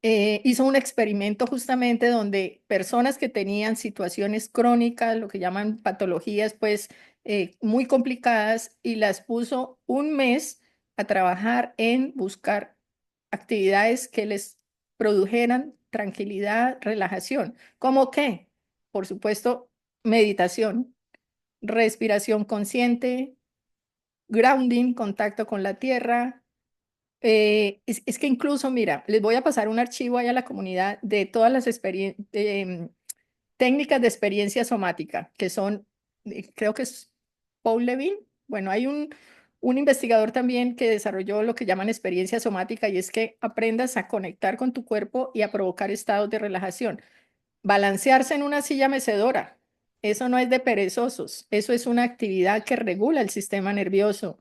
hizo un experimento justamente donde personas que tenían situaciones crónicas, lo que llaman patologías, pues muy complicadas, y las puso un mes a trabajar en buscar actividades que les produjeran tranquilidad, relajación. ¿Cómo qué? Por supuesto, meditación, respiración consciente, grounding, contacto con la tierra, es que incluso, mira, les voy a pasar un archivo ahí a la comunidad de todas las técnicas de experiencia somática, que son, creo que es Paul Levine. Bueno, hay un investigador también que desarrolló lo que llaman experiencia somática y es que aprendas a conectar con tu cuerpo y a provocar estados de relajación. Balancearse en una silla mecedora, eso no es de perezosos, eso es una actividad que regula el sistema nervioso.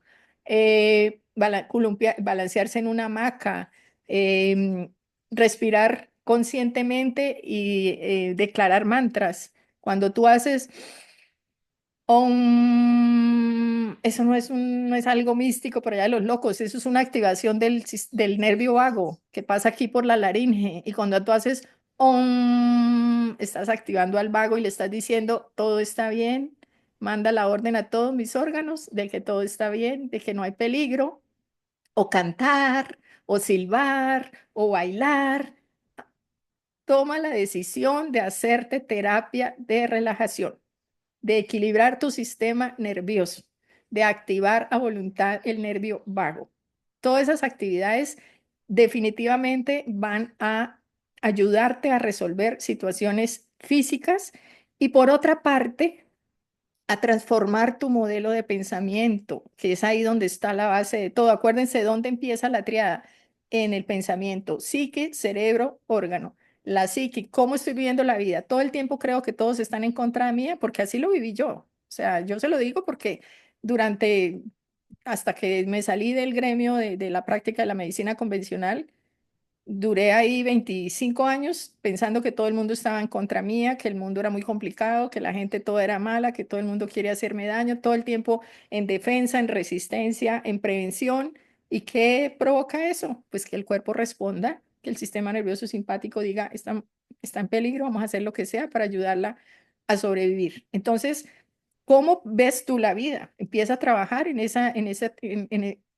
Balancearse en una hamaca, em, respirar conscientemente y declarar mantras. Cuando tú haces eso no es algo místico por allá de los locos, eso es una activación del nervio vago que pasa aquí por la laringe. Y cuando tú haces estás activando al vago y le estás diciendo todo está bien, manda la orden a todos mis órganos de que todo está bien, de que no hay peligro, o cantar, o silbar, o bailar. Toma la decisión de hacerte terapia de relajación, de equilibrar tu sistema nervioso, de activar a voluntad el nervio vago. Todas esas actividades definitivamente van a ayudarte a resolver situaciones físicas y por otra parte, a transformar tu modelo de pensamiento, que es ahí donde está la base de todo. Acuérdense dónde empieza la triada, en el pensamiento, psique, cerebro, órgano. La psique, ¿cómo estoy viviendo la vida? Todo el tiempo creo que todos están en contra mía porque así lo viví yo. O sea, yo se lo digo porque durante, hasta que me salí del gremio de la práctica de la medicina convencional, duré ahí 25 años pensando que todo el mundo estaba en contra mía, que el mundo era muy complicado, que la gente toda era mala, que todo el mundo quiere hacerme daño, todo el tiempo en defensa, en resistencia, en prevención. ¿Y qué provoca eso? Pues que el cuerpo responda, que el sistema nervioso simpático diga, está en peligro, vamos a hacer lo que sea para ayudarla a sobrevivir. Entonces, ¿cómo ves tú la vida? Empieza a trabajar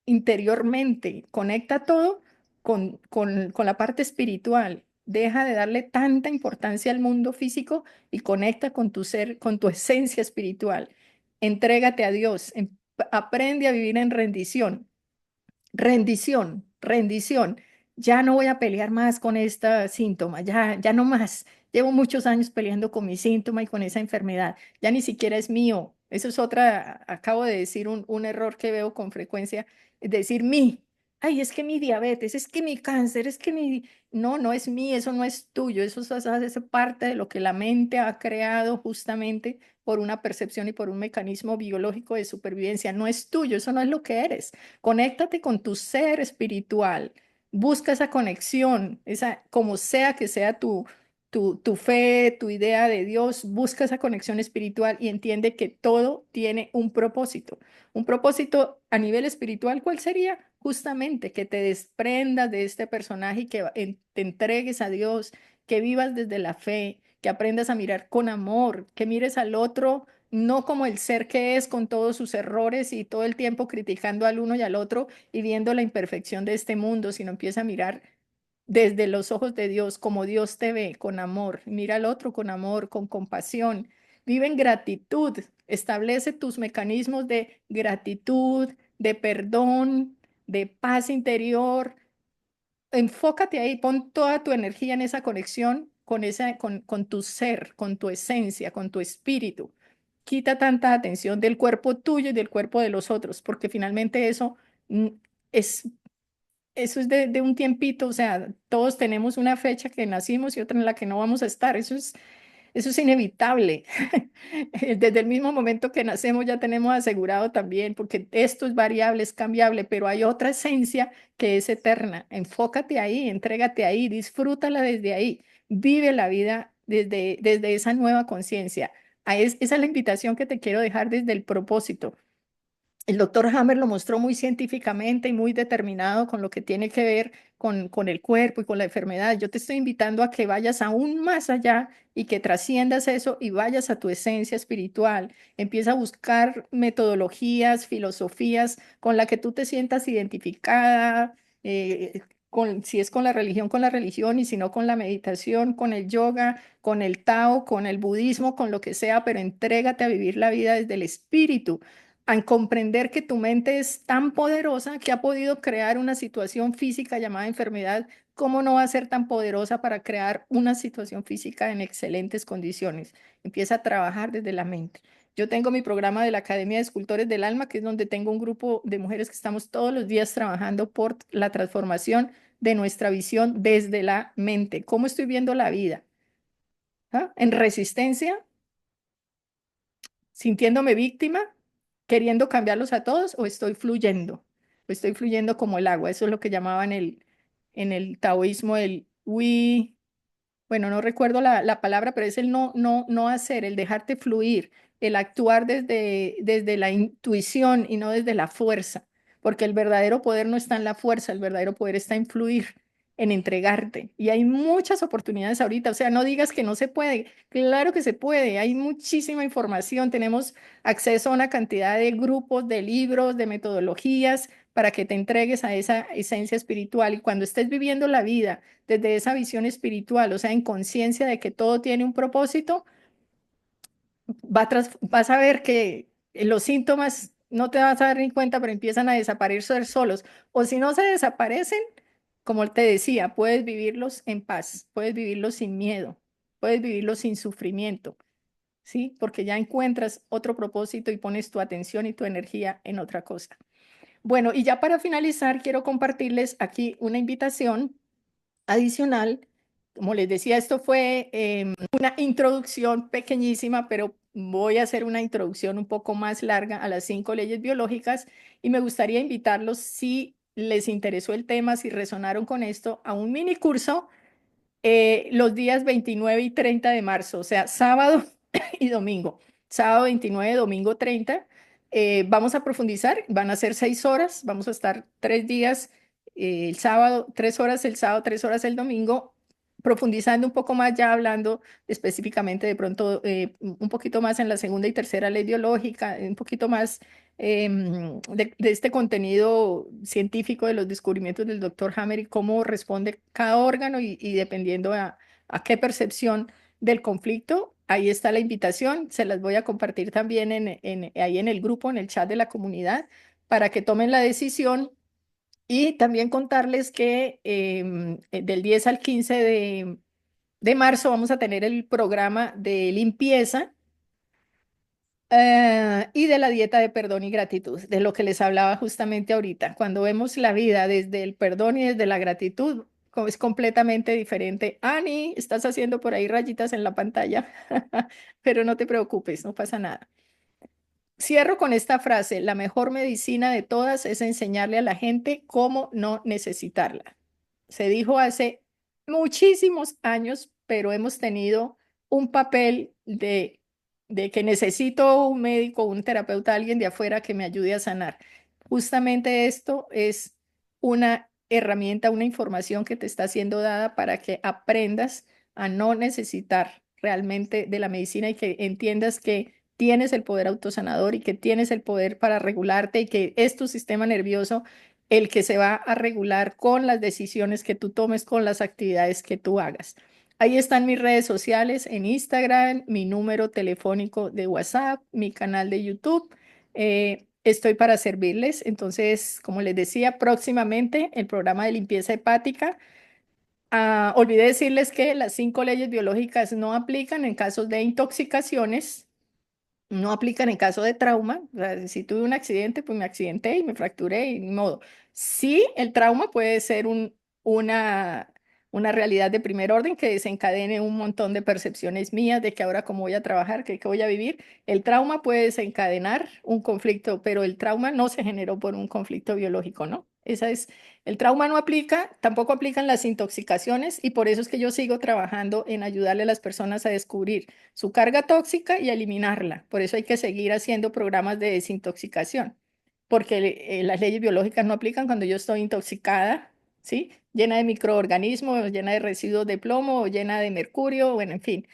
interiormente, conecta todo con la parte espiritual. Deja de darle tanta importancia al mundo físico y conecta con tu ser, con tu esencia espiritual. Entrégate a Dios, aprende a vivir en rendición. Rendición, rendición. Ya no voy a pelear más con esta síntoma, ya no más. Llevo muchos años peleando con mi síntoma y con esa enfermedad. Ya ni siquiera es mío. Eso es otra, acabo de decir un error que veo con frecuencia, es decir, mí. ay, es que mi diabetes, es que mi cáncer, es que mi... No, no es mí, eso no es tuyo, eso hace parte de lo que la mente ha creado justamente por una percepción y por un mecanismo biológico de supervivencia. No es tuyo, eso no es lo que eres. Conéctate con tu ser espiritual, busca esa conexión, esa, como sea que sea tu fe, tu idea de Dios, busca esa conexión espiritual y entiende que todo tiene un propósito. Un propósito a nivel espiritual, ¿cuál sería? Justamente que te desprendas de este personaje y que te entregues a Dios, que vivas desde la fe, que aprendas a mirar con amor, que mires al otro no como el ser que es con todos sus errores y todo el tiempo criticando al uno y al otro y viendo la imperfección de este mundo, sino empieza a mirar desde los ojos de Dios, como Dios te ve, con amor. Mira al otro con amor, con compasión. Vive en gratitud. Establece tus mecanismos de gratitud, de perdón, de paz interior. Enfócate ahí, pon toda tu energía en esa conexión con tu ser, con tu esencia, con tu espíritu. Quita tanta atención del cuerpo tuyo y del cuerpo de los otros, porque finalmente mm, es eso es de un tiempito, o sea, todos tenemos una fecha que nacimos y otra en la que no vamos a estar, eso es inevitable. Desde el mismo momento que nacemos ya tenemos asegurado también, porque esto es variable, es cambiable, pero hay otra esencia que es eterna. Enfócate ahí, entrégate ahí, disfrútala desde ahí, vive la vida desde esa nueva conciencia. Esa es la invitación que te quiero dejar desde el propósito. El doctor Hammer lo mostró muy científicamente y muy determinado con lo que tiene que ver con el cuerpo y con la enfermedad. Yo te estoy invitando a que vayas aún más allá y que trasciendas eso y vayas a tu esencia espiritual. Empieza a buscar metodologías, filosofías con la que tú te sientas identificada, si es con la religión y si no con la meditación, con el yoga, con el Tao, con el budismo, con lo que sea, pero entrégate a vivir la vida desde el espíritu a comprender que tu mente es tan poderosa que ha podido crear una situación física llamada enfermedad, ¿cómo no va a ser tan poderosa para crear una situación física en excelentes condiciones? Empieza a trabajar desde la mente. Yo tengo mi programa de la Academia de Escultores del Alma, que es donde tengo un grupo de mujeres que estamos todos los días trabajando por la transformación de nuestra visión desde la mente. ¿Cómo estoy viendo la vida? ¿Ah? ¿En resistencia? ¿Sintiéndome víctima, queriendo cambiarlos a todos o estoy fluyendo? O estoy fluyendo como el agua. Eso es lo que llamaban en el taoísmo el wi, bueno, no recuerdo la palabra, pero es el no hacer, el dejarte fluir, el actuar desde la intuición y no desde la fuerza, porque el verdadero poder no está en la fuerza, el verdadero poder está en fluir, en entregarte. Y hay muchas oportunidades ahorita, o sea, no digas que no se puede, claro que se puede, hay muchísima información, tenemos acceso a una cantidad de grupos, de libros, de metodologías para que te entregues a esa esencia espiritual y cuando estés viviendo la vida desde esa visión espiritual, o sea, en conciencia de que todo tiene un propósito, vas a ver que los síntomas no te vas a dar ni cuenta, pero empiezan a desaparecer solos. O si no se desaparecen, como te decía, puedes vivirlos en paz, puedes vivirlos sin miedo, puedes vivirlos sin sufrimiento, ¿sí? Porque ya encuentras otro propósito y pones tu atención y tu energía en otra cosa. Bueno, y ya para finalizar, quiero compartirles aquí una invitación adicional. Como les decía, esto fue una introducción pequeñísima, pero voy a hacer una introducción un poco más larga a las 5 leyes biológicas y me gustaría invitarlos, si les interesó el tema, si resonaron con esto, a un mini curso los días 29 y 30 de marzo, o sea, sábado y domingo. Sábado 29, domingo 30. Vamos a profundizar, van a ser 6 horas, vamos a estar 3 días, el sábado, 3 horas el sábado, 3 horas el domingo, profundizando un poco más, ya hablando específicamente de pronto un poquito más en la segunda y tercera ley biológica, un poquito más de este contenido científico de los descubrimientos del doctor Hammer y cómo responde cada órgano y dependiendo a qué percepción del conflicto. Ahí está la invitación, se las voy a compartir también ahí en el grupo, en el chat de la comunidad, para que tomen la decisión y también contarles que del 10 al 15 de marzo vamos a tener el programa de limpieza Y de la dieta de perdón y gratitud, de lo que les hablaba justamente ahorita. Cuando vemos la vida desde el perdón y desde la gratitud, es completamente diferente. Ani, estás haciendo por ahí rayitas en la pantalla, pero no te preocupes, no pasa nada. Cierro con esta frase: la mejor medicina de todas es enseñarle a la gente cómo no necesitarla. Se dijo hace muchísimos años, pero hemos tenido un papel de que necesito un médico, un terapeuta, alguien de afuera que me ayude a sanar. Justamente esto es una herramienta, una información que te está siendo dada para que aprendas a no necesitar realmente de la medicina y que entiendas que tienes el poder autosanador y que tienes el poder para regularte y que es tu sistema nervioso el que se va a regular con las decisiones que tú tomes, con las actividades que tú hagas. Ahí están mis redes sociales en Instagram, mi número telefónico de WhatsApp, mi canal de YouTube. Estoy para servirles. Entonces, como les decía, próximamente el programa de limpieza hepática. Olvidé decirles que las 5 leyes biológicas no aplican en casos de intoxicaciones, no aplican en caso de trauma. O sea, si tuve un accidente, pues me accidenté y me fracturé y ni modo. Sí, el trauma puede ser una, una realidad de primer orden que desencadene un montón de percepciones mías de que ahora cómo voy a trabajar, que voy a vivir. El trauma puede desencadenar un conflicto, pero el trauma no se generó por un conflicto biológico, ¿no? El trauma no aplica, tampoco aplican las intoxicaciones y por eso es que yo sigo trabajando en ayudarle a las personas a descubrir su carga tóxica y a eliminarla. Por eso hay que seguir haciendo programas de desintoxicación, porque las leyes biológicas no aplican cuando yo estoy intoxicada, ¿sí? Llena de microorganismos, llena de residuos de plomo, o llena de mercurio, bueno, en fin.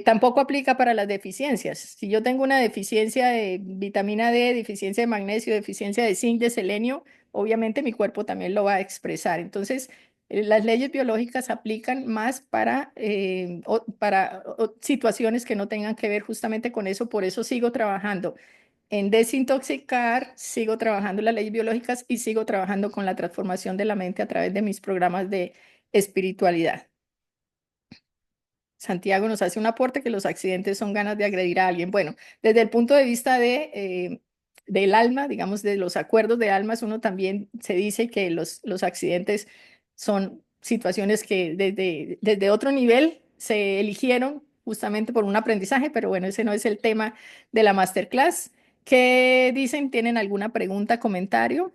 Tampoco aplica para las deficiencias. Si yo tengo una deficiencia de vitamina D, deficiencia de magnesio, deficiencia de zinc, de selenio, obviamente mi cuerpo también lo va a expresar. Entonces, las leyes biológicas aplican más para situaciones que no tengan que ver justamente con eso. Por eso sigo trabajando en desintoxicar, sigo trabajando en las leyes biológicas y sigo trabajando con la transformación de la mente a través de mis programas de espiritualidad. Santiago nos hace un aporte que los accidentes son ganas de agredir a alguien. Bueno, desde el punto de vista del alma, digamos, de los acuerdos de almas, uno también se dice que los accidentes son situaciones que desde otro nivel se eligieron justamente por un aprendizaje, pero bueno, ese no es el tema de la masterclass. ¿Qué dicen? ¿Tienen alguna pregunta, comentario?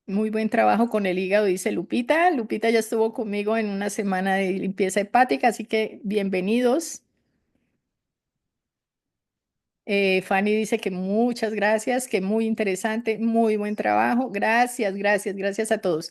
Muy buen trabajo con el hígado, dice Lupita. Lupita ya estuvo conmigo en una semana de limpieza hepática, así que bienvenidos. Fanny dice que muchas gracias, que muy interesante, muy buen trabajo. Gracias, gracias, gracias a todos.